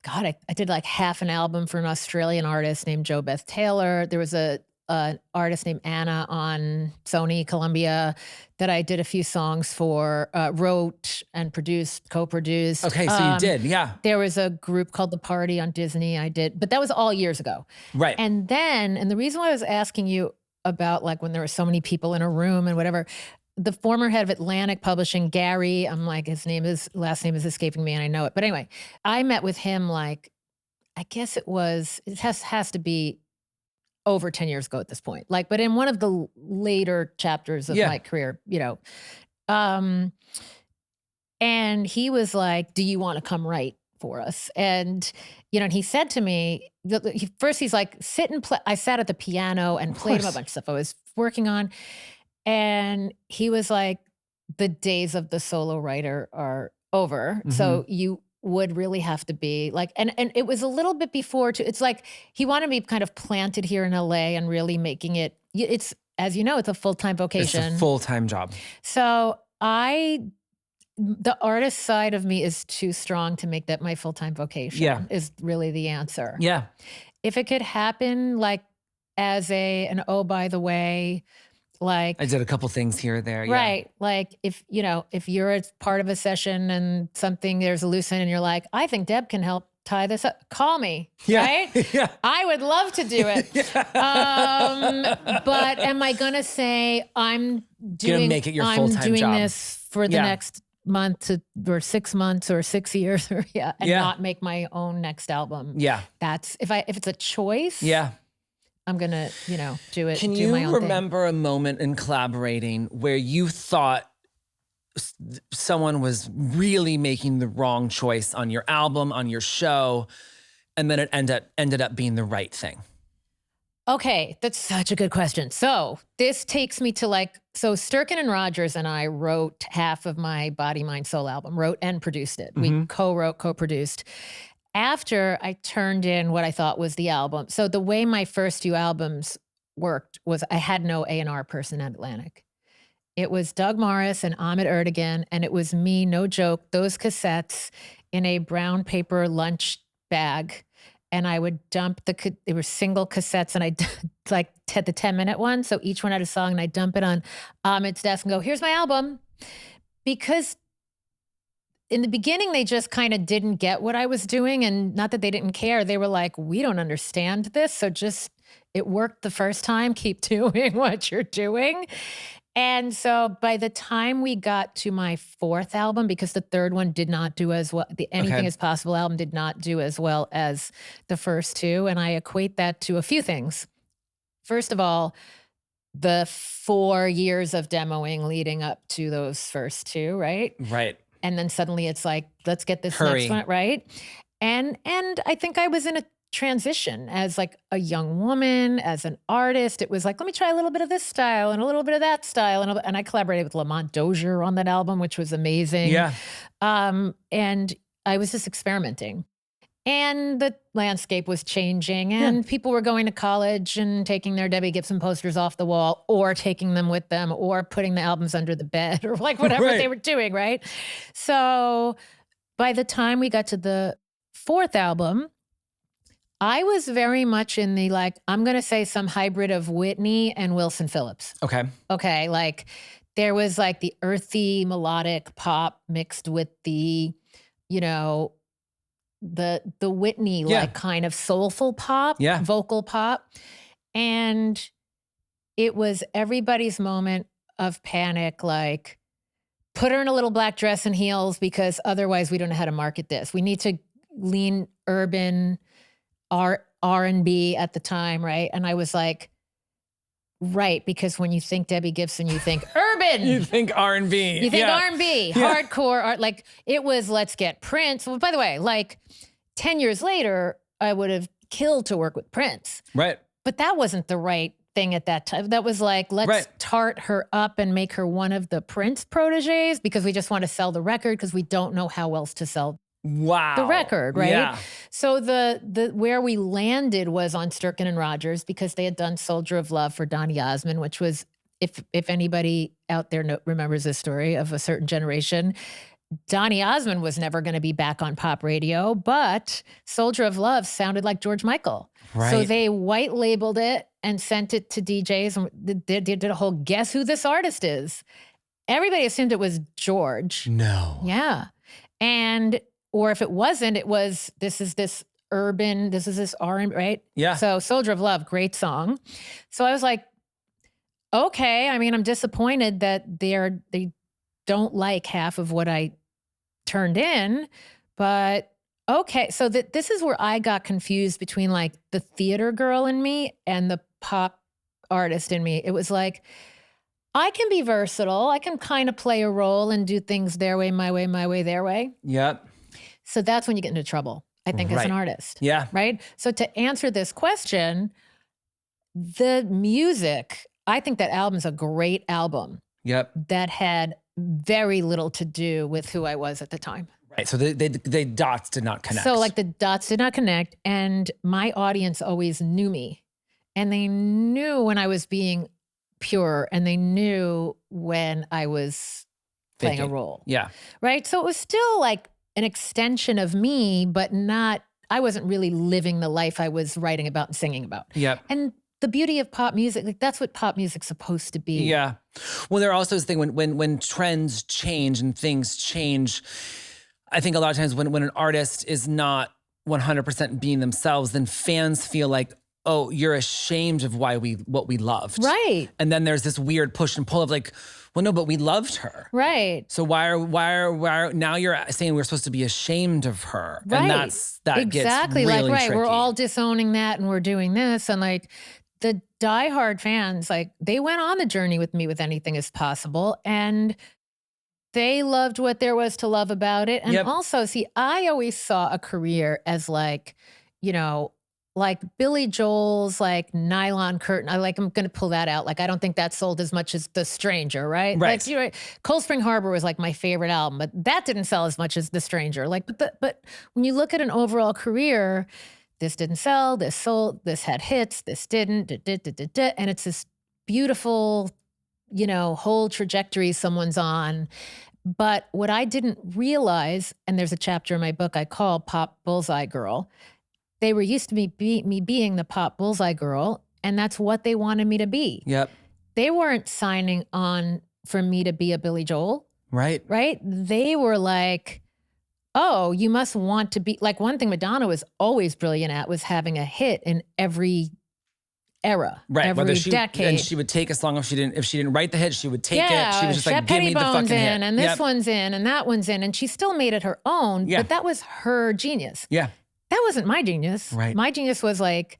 I did half an album for an Australian artist named Jo Beth Taylor. There was an artist named Anna on Sony Columbia that I did a few songs for, wrote and produced, co-produced. Okay, so you did, yeah. There was a group called The Party on Disney I did, but that was all years ago. Right. And the reason why I was asking you about when there were so many people in a room and whatever, the former head of Atlantic Publishing, Gary, last name is escaping me and I know it. But anyway, I met with him I guess it has to be over 10 years ago at this point. But in one of the later chapters of my career, and he was do you want to come write for us. And, and he said to me, he's like, sit and play. I sat at the piano and played him a bunch of stuff I was working on. And he was like, the days of the solo writer are over. So you would really have to be like, and it was a little bit before too. It's like, he wanted me kind of planted here in LA and really making it, it's, as you know, it's a full-time vocation. It's a full-time job. So the artist side of me is too strong to make that my full-time vocation is really the answer. Yeah. If it could happen like as oh, by the way, like I did a couple things here or there. Right. Like if you're a part of a session and there's a loose end and you're like, I think Deb can help tie this up, call me. Yeah. Right? Yeah. I would love to do it. But am I going to say I'm doing make it your full-time job. this for the next month or 6 months or 6 years or not make my own next album? Yeah. That's if it's a choice. Yeah. I'm going to, do it. Can do my you own remember a moment in collaborating where you thought someone was really making the wrong choice on your album, on your show, and then it ended up being the right thing? Okay, that's such a good question. So this takes me to Sturkin and Rogers and I wrote half of my Body, Mind, Soul album, wrote and produced it. We co-wrote, co-produced. After I turned in what I thought was the album. So the way my first few albums worked was I had no A&R person at Atlantic. It was Doug Morris and Ahmet Erdogan, and it was me, no joke, those cassettes in a brown paper lunch bag. And I would dump they were single cassettes, and I the 10-minute one. So each one had a song, and I dump it on Ahmet's desk and go, here's my album. Because in the beginning, they just kind of didn't get what I was doing. And not that they didn't care. They were like, we don't understand this. So it worked the first time. Keep doing what you're doing. And so by the time we got to my fourth album, because the third one did not do as well, the Anything Is Possible album did not do as well as the first two. And I equate that to a few things. First of all, the 4 years of demoing leading up to those first two, right? Right. And then suddenly it's like, let's get this Hurry. next one, right? And I think I was in a transition as like a young woman, as an artist. It was like, let me try a little bit of this style and a little bit of that style. And I collaborated with Lamont Dozier on that album, which was amazing. Yeah. And I was just experimenting. And the landscape was changing, and people were going to college and taking their Debbie Gibson posters off the wall, or taking them with them, or putting the albums under the bed, or like whatever they were doing, right? So by the time we got to the fourth album, I was very much in the I'm going to say some hybrid of Whitney and Wilson Phillips. Okay. Like there was like the earthy melodic pop mixed with the, the Whitney kind of soulful pop, vocal pop. And it was everybody's moment of panic, like put her in a little black dress and heels, because otherwise we don't know how to market this. We need to lean urban R&B at the time, right? And I was like, right, because when you think Debbie Gibson, you think urban. You think R&B. You think R&B, hardcore art. Like it was, let's get Prince. Well, by the way, 10 years later, I would have killed to work with Prince. Right. But that wasn't the right thing at that time. That was like, let's tart her up and make her one of the Prince proteges, because we just want to sell the record, because we don't know how else to sell the record, right? Yeah. So the where we landed was on Sturkin and Rogers, because they had done Soldier of Love for Donny Osmond, which was, if anybody out there remembers this story of a certain generation, Donny Osmond was never going to be back on pop radio, but Soldier of Love sounded like George Michael. Right. So they white labeled it and sent it to DJs, and they did a whole guess who this artist is. Everybody assumed it was George. No. Yeah. Or if it wasn't, it was, this is this urban, this is this R&B, right? Yeah. So Soldier of Love, great song. So I was like, okay, I mean, I'm disappointed that they don't like half of what I turned in, but okay. So this is where I got confused between like the theater girl in me and the pop artist in me. It was like, I can be versatile. I can kind of play a role and do things their way, my way, their way. Yep. So that's when you get into trouble, I think, as an Right. artist. Yeah. Right? So to answer this question, the music, I think that album's a great album Yep. that had very little to do with who I was at the time. Right. So they dots did not connect. So like the dots did not connect, and my audience always knew me, and they knew when I was being pure, and they knew when I was playing a Faking. role. Yeah. Right? So it was still like an extension of me, but I wasn't really living the life I was writing about and singing about. Yep. And the beauty of pop music, like that's what pop music's supposed to be. Yeah. Well, there also is a thing when trends change and things change. I think a lot of times when an artist is not 100% being themselves, then fans feel like, oh, you're ashamed of what we loved. Right. And then there's this weird push and pull of like, well, no, but we loved her. Right. So why are now you're saying we're supposed to be ashamed of her? Right. And that exactly. gets really like, right. We're tricky. all disowning that and we're doing this. And like the diehard fans, like they went on the journey with me with Anything Is Possible. And they loved what there was to love about it. And Yep. also, see, I always saw a career as like, like Billy Joel's like Nylon Curtain. I'm going to pull that out. Like, I don't think that sold as much as The Stranger, right? Right. Like, Cold Spring Harbor was like my favorite album, but that didn't sell as much as The Stranger. Like, but when you look at an overall career, this didn't sell, this sold, this had hits, this didn't, and it's this beautiful, whole trajectory someone's on. But what I didn't realize, and there's a chapter in my book I call Pop Bullseye Girl, they were used to me being the pop bullseye girl, and that's what they wanted me to be. Yep. They weren't signing on for me to be a Billy Joel, Right. right? They were like, oh, you must want to be, like one thing Madonna was always brilliant at was having a hit in every era, Right. every decade. And she would take a song if she didn't write the hit, she would take it. She was just like, Shep give me the Pettibone's fucking in, hit. and this Yep. one's in, and that one's in, and she still made it her own, Yeah. but that was her genius. Yeah. That wasn't my genius. Right. My genius was like,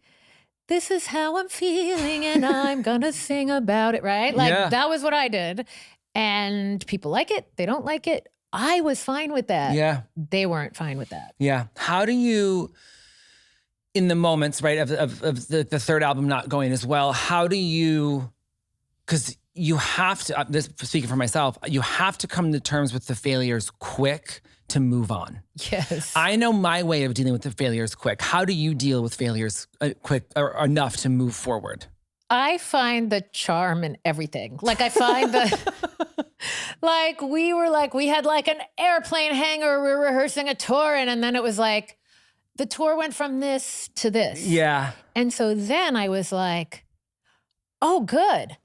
this is how I'm feeling and I'm gonna sing about it, right? Like Yeah. that was what I did. And people like it, they don't like it. I was fine with that. Yeah. They weren't fine with that. Yeah. How do you, in the moments, right, of the third album not going as well, how do you, because you have to, this speaking for myself, you have to come to terms with the failures quick to move on. Yes. I know my way of dealing with the failures quick. How do you deal with failures quick or enough to move forward? I find the charm in everything. Like I find the, we had like an airplane hangar, we were rehearsing a tour and then it was like, the tour went from this to this. Yeah. And so then I was like, oh, good.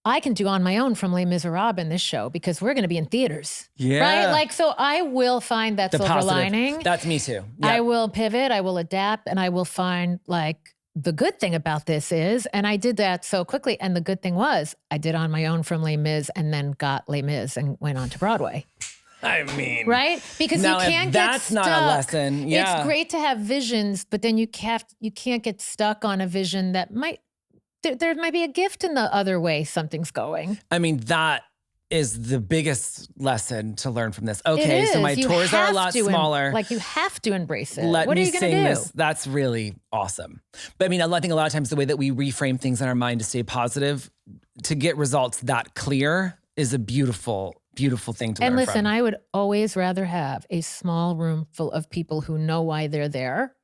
I can do On My Own from Les Miserables in this show because we're going to be in theaters. Yeah. Right? Like, so I will find that The silver positive. lining. That's me too. I Yeah. will pivot, I will adapt, and I will find like the good thing about this is, and I did that so quickly. And the good thing was I did On My Own from Les Mis and then got Les Mis and went on to Broadway. I mean. Right? Because Now, you if can't get that's stuck. not a lesson, yeah. It's great to have visions, but then you can't get stuck on a vision that there might be a gift in the other way something's going. I mean, that is the biggest lesson to learn from this. It Okay, so is. my You tours are a have lot to smaller. Like you have to embrace it. Let what me are you sing going to do? this. That's really awesome. But I mean, I think a lot of times the way that we reframe things in our mind to stay positive, to get results that clear is a beautiful, beautiful thing to And learn listen, from. I would always rather have a small room full of people who know why they're there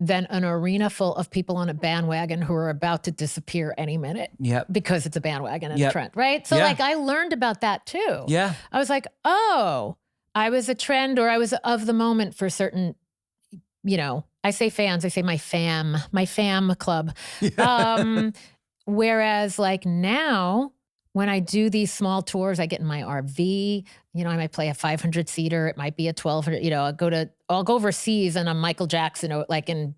than an arena full of people on a bandwagon who are about to disappear any minute. Yep. Because it's a bandwagon and a Yep. trend, right? So Yeah. like I learned about that too. Yeah. I was like, oh, I was a trend or I was of the moment for certain, I say fans, I say my fam club. Whereas like now, when I do these small tours, I get in my RV, I might play a 500 seater. It might be a 1200, I'll go overseas and I'm Michael Jackson, like in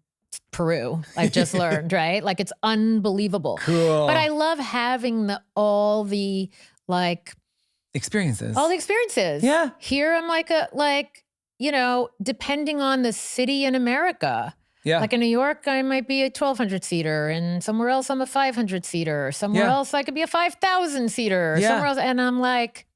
Peru, I've just learned, right? Like it's unbelievable. Cool. But I love having all the Experiences. experiences. Yeah. Here I'm depending on the city in America. Yeah. Like in New York, I might be a 1,200 seater, and somewhere else I'm a 500 seater. Somewhere Yeah. else I could be a 5,000 seater. Yeah. Somewhere else, and I'm like,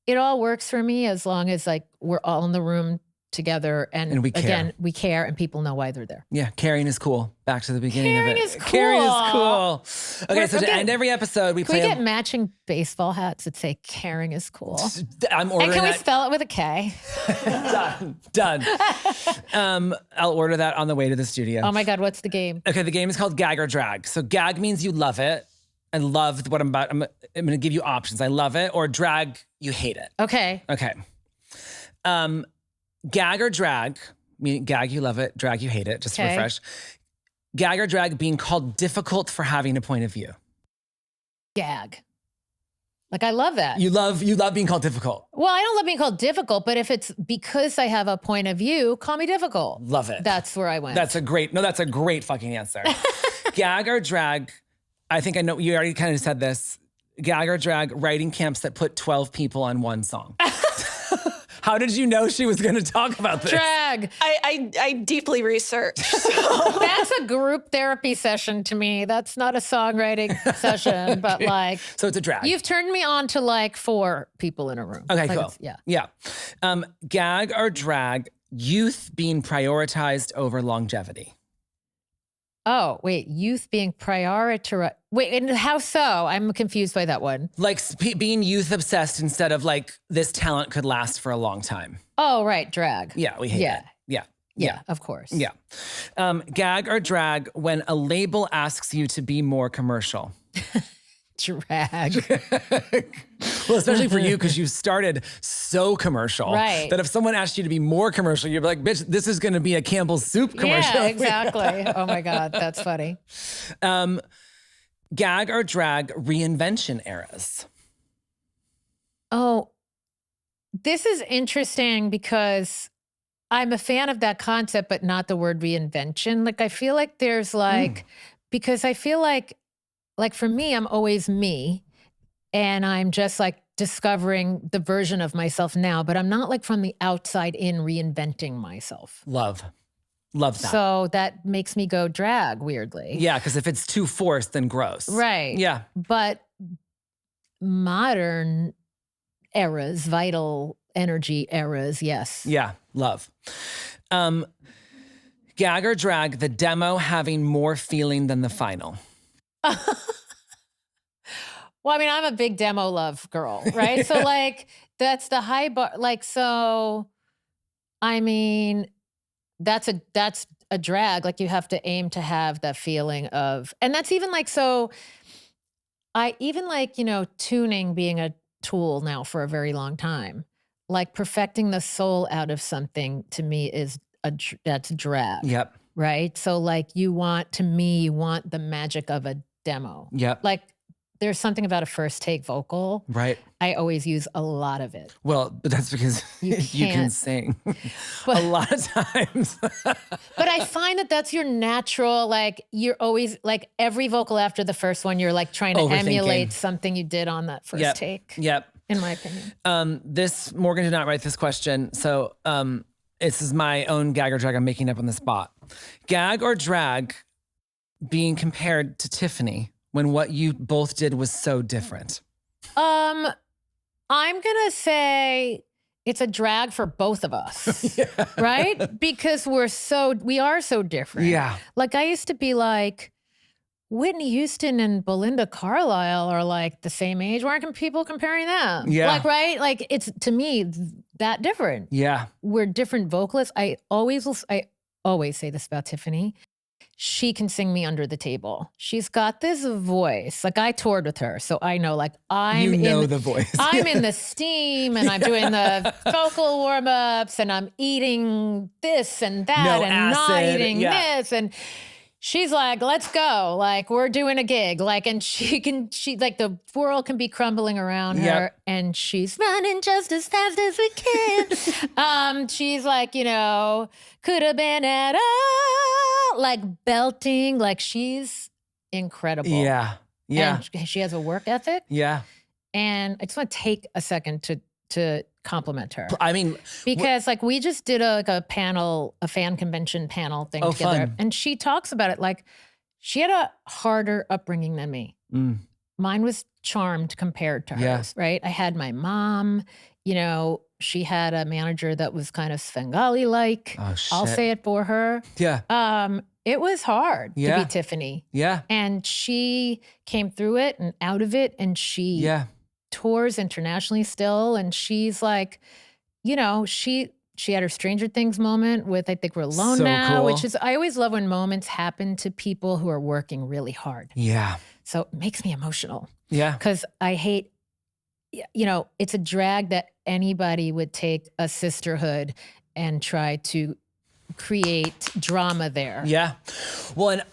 it all works for me as long as like we're all in the room together. And we care. again, we care and people know why they're there. Yeah, caring is cool. Back to the beginning of it. Caring is cool. Caring is cool. Okay, so to end every episode, we Can we play. get matching baseball hats that say caring is cool? I'm ordering And can we that. spell it with a K? Done. I'll order that on the way to the studio. Oh my God, what's the game? Okay, the game is called Gag or Drag. So gag means you love it. I love what I'm about. I'm going to give you options. I love it, or drag, you hate it. Okay. Okay. Gag or drag, meaning gag, you love it, drag, you hate it, just to Okay. refresh. Gag or drag being called difficult for having a point of view. Gag. Like, I love that. You love being called difficult. Well, I don't love being called difficult, but if it's because I have a point of view, call me difficult. Love it. That's where I went. That's a great fucking answer. Gag or drag, I think I know, you already kind of said this. Gag or drag, writing camps that put 12 people on one song. How did you know she was going to talk about this? Drag. I deeply researched. That's a group therapy session to me. That's not a songwriting session, but like, So it's a drag. you've turned me on to like 4 people in a room. Okay, Like, cool. Yeah. Yeah. Gag or drag, youth being prioritized over longevity. Oh, wait, youth being prioritized. Wait, and how so? I'm confused by that one. Like being youth obsessed instead of like this talent could last for a long time. Oh, right, drag. Yeah, we hate Yeah. it. Yeah. Yeah, of course. Yeah. Gag or drag when a label asks you to be more commercial. Drag. Well, especially for you, because you started so commercial. Right. That if someone asked you to be more commercial, you'd be like, bitch, this is going to be a Campbell's soup commercial. Yeah, exactly. Oh my God, that's funny. Gag or drag reinvention eras. Oh, this is interesting because I'm a fan of that concept, but not the word reinvention. Like, I feel like there's like, because I feel like for me, I'm always me. And I'm just like discovering the version of myself now, but I'm not like from the outside in reinventing myself. Love that. So that makes me go drag weirdly. Yeah, because if it's too forced, then gross. Right. Yeah. But modern eras, vital energy eras, yes. Yeah. Love. Gag or drag, the demo having more feeling than the final. Well, I mean, I'm a big demo love girl, right? So like that's the high bar. Like, so, I mean, that's a drag. Like you have to aim to have that feeling of, and that's even like, so I even like, tuning being a tool now for a very long time, like perfecting the soul out of something to me is that's drag. Yep. Right. So like you want the magic of a demo. Yep. Like, there's something about a first take vocal. Right. I always use a lot of it. Well, but that's because you can can't. sing But- a lot of times. But I find that that's your natural, like you're always like every vocal after the first one, you're like trying to Overthinking. emulate something you did on that first Yep. take, Yep. in my opinion. This Morgan did not write this question, so this is my own gag or drag I'm making up on the spot. Gag or drag being compared to Tiffany when what you both did was so different. I'm gonna say it's a drag for both of us, right? Because we are so different. Yeah. Like I used to be like, Whitney Houston and Belinda Carlisle are like the same age. Why aren't people comparing them? Yeah. Like, right? Like it's, to me, that different. Yeah. We're different vocalists. I always say this about Tiffany. She can sing me under the table. She's got this voice. Like I toured with her, so I know like the voice. I'm in the steam and I'm doing the vocal warm-ups and I'm eating this and that No and not acid, eating yeah. this. And she's like, let's go. Like we're doing a gig. Like, and she like the world can be crumbling around her Yep. and she's running just as fast as we can. She's like, could have been at all, like belting, like she's incredible. Yeah. Yeah. And she has a work ethic. Yeah. And I just want to take a second to compliment her. I mean, Because like we just did a fan convention panel thing Oh, together. fun. And she talks about it like she had a harder upbringing than me. mm, Mine was charmed compared to Yeah. hers, right? I had my mom, you know, she had a manager that was kind of Svengali-like. Oh, I'll shit. say it for her. Yeah. It was hard to Yeah. be Tiffany. Yeah. And she came through it and out of it, and she Yeah. tours internationally still. And she's like, you know, she had her Stranger Things moment with I Think We're Alone So Now, cool. which is, I always love when moments happen to people who are working really hard. Yeah. So it makes me emotional Yeah. because I hate, you know, it's a drag that anybody would take a sisterhood and try to create drama there. Yeah. Well, and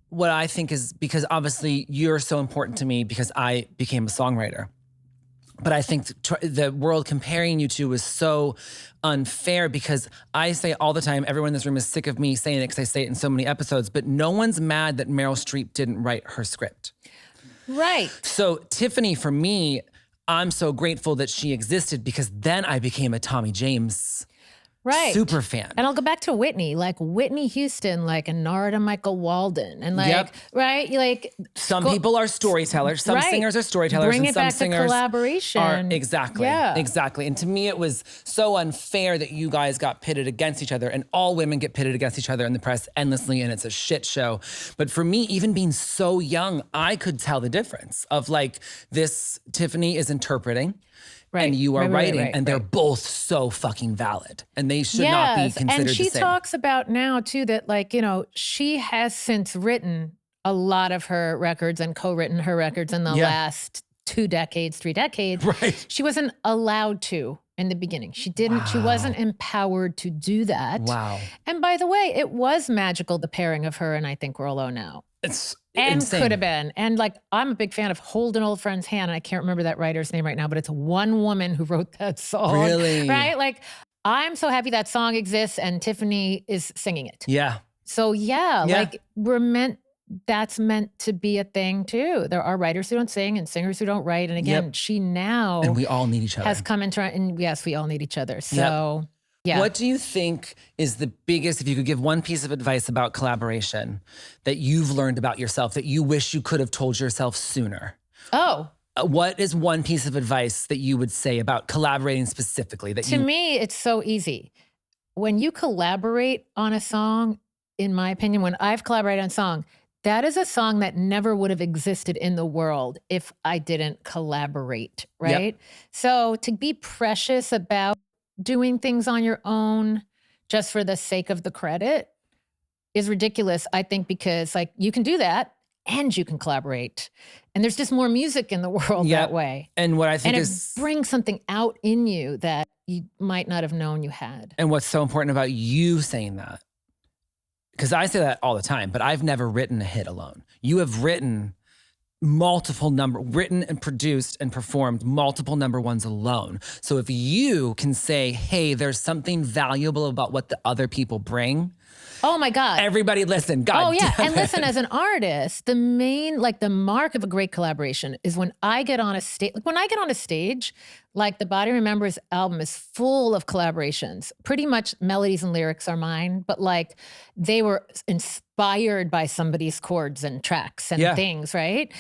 what I think is, because obviously you're so important to me because I became a songwriter. But I think the world comparing you two was so unfair because I say all the time, everyone in this room is sick of me saying it because I say it in so many episodes, but no one's mad that Meryl Streep didn't write her script. Right. So Tiffany, for me, I'm so grateful that she existed because then I became a Tommy James Right. super fan. And I'll go back to Whitney, like Whitney Houston, like and Narada Michael Walden. And like, Yep. right? Like Some people are storytellers. Some Right. singers are storytellers. Bring and it some back to singers collaboration. Are, exactly. Yeah. Exactly. And to me, it was so unfair that you guys got pitted against each other, and all women get pitted against each other in the press endlessly, and it's a shit show. But for me, even being so young, I could tell the difference of like this Tiffany is interpreting. Right. And you are Right, writing, right, and they're right. both so fucking valid, and they should not be considered and she the same. talks about now too that like, you know, she has since written a lot of her records and co-written her records in the Yeah. last 2 decades, 3 decades. Right. She wasn't allowed to in the beginning. She didn't, she wasn't empowered to do that. Wow. And by the way, it was magical, the pairing of her and I Think We're Alone Now. It's And insane. could have been. And like, I'm a big fan of Hold an Old Friend's Hand. And I can't remember that writer's name right now, but it's one woman who wrote that song. Really? Right? Like, I'm so happy that song exists and Tiffany is singing it. Yeah. So yeah, Yeah. like that's meant to be a thing too. There are writers who don't sing and singers who don't write. And again, Yep. she now And we all need each other. has come into, and yes, we all need each other. So yeah. What do you think is the biggest, if you could give one piece of advice about collaboration that you've learned about yourself that you wish you could have told yourself sooner? Oh, What is one piece of advice that you would say about collaborating specifically that to you me, it's so easy. When you collaborate on a song, in my opinion, when I've collaborated on a song, that is a song that never would have existed in the world if I didn't collaborate, right? So to be precious about doing things on your own just for the sake of the credit is ridiculous, I think, because like you can do that and you can collaborate. And there's just more music in the world Yep. that way. And what I think And it is brings something out in you that you might not have known you had. and what's so important about you saying that, because I say that all the time, but I've never written a hit alone. You have written written and produced and performed multiple number ones alone. So if you can say, hey, there's something valuable about what the other people bring, Oh my God. everybody listen. God Oh yeah. damn And it. listen, as an artist, the main, like the mark of a great collaboration is when I get on a stage, like when I get on a stage, like the Body Remembers album is full of collaborations. Pretty much melodies and lyrics are mine, but like they were inspired by somebody's chords and tracks and Yeah. things, right?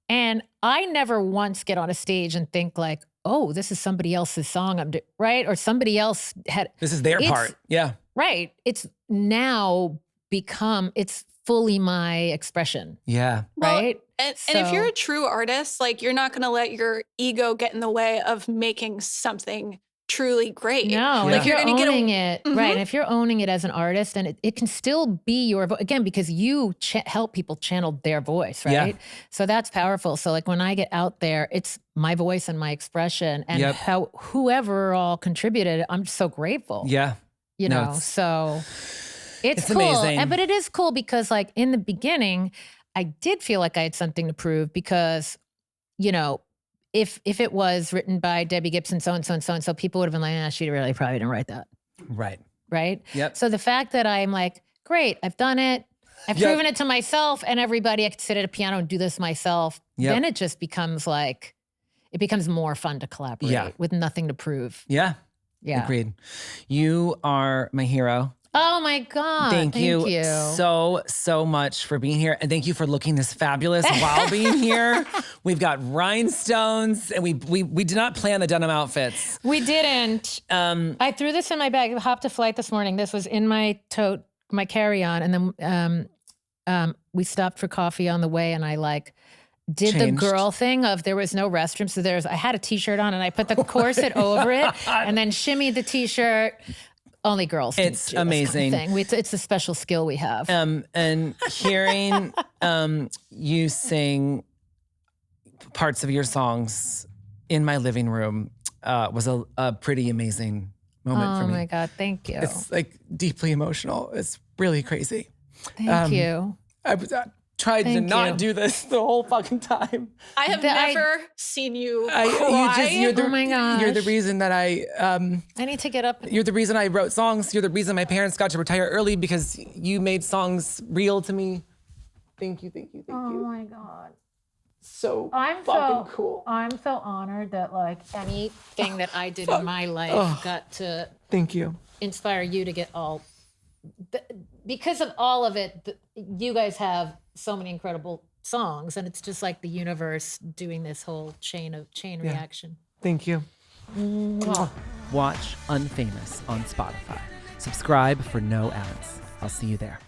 And I never once get on a stage and think like, oh, this is somebody else's song, right? Or somebody else had, This is their It's- part. Yeah. right. It's now it's fully my expression, Yeah. Well, right? And if you're So- a true artist, like you're not going to let your ego get in the way of making something truly great. No, Yeah. and Like if you're you're going to get owning it, Mhm. right? And if you're owning it as an artist, and it can still be your again because you help people channel their voice, Yeah. right? So that's powerful. So like when I get out there, it's my voice and my expression, and Yep. whoever all contributed, I'm so grateful. Yeah. You No, know, it's- so it's it's cool. amazing. But it is cool because like in the beginning, I did feel like I had something to prove because, you know, if it was written by Debbie Gibson, so and so and so and so, people would have been like, she really probably didn't write that. Right. Right. Yep. So the fact that I'm like, great, I've done it. I've Yep. proven it to myself and everybody. I could sit at a piano and do this myself. Yep. Then it just becomes like, it becomes more fun to collaborate Yeah. with nothing to prove. Yeah. Yeah. Agreed. You are my hero. Oh my God. Thank you so much for being here. And thank you for looking this fabulous while being here. We've got rhinestones and we did not plan the denim outfits. We didn't. I threw this in my bag. I hopped a flight this morning. This was in my tote, my carry-on. And then we stopped for coffee on the way and I did Changed. the girl thing of there was no restroom. So I had a t-shirt on and I put the corset over it and then shimmied the t-shirt. Only girls. It's do amazing. This kind of thing. It's a special skill we have. And hearing you sing parts of your songs in my living room was a pretty amazing moment for me. Oh my God, thank you. It's deeply emotional. It's really crazy. Thank you. I tried to Thank not you. do this the whole fucking time. I have never seen you cry. Oh my gosh. You're the reason that I need to get up. you're the reason I wrote songs. You're the reason my parents got to retire early because you made songs real to me. Thank you. Oh my God. So I'm fucking cool. I'm so honored that anything that I did in my life got to Thank you. inspire you to get because of all of it, you guys have so many incredible songs and it's just like the universe doing this whole chain reaction. Thank you. Watch Unfamous on Spotify. Subscribe for no ads. I'll see you there.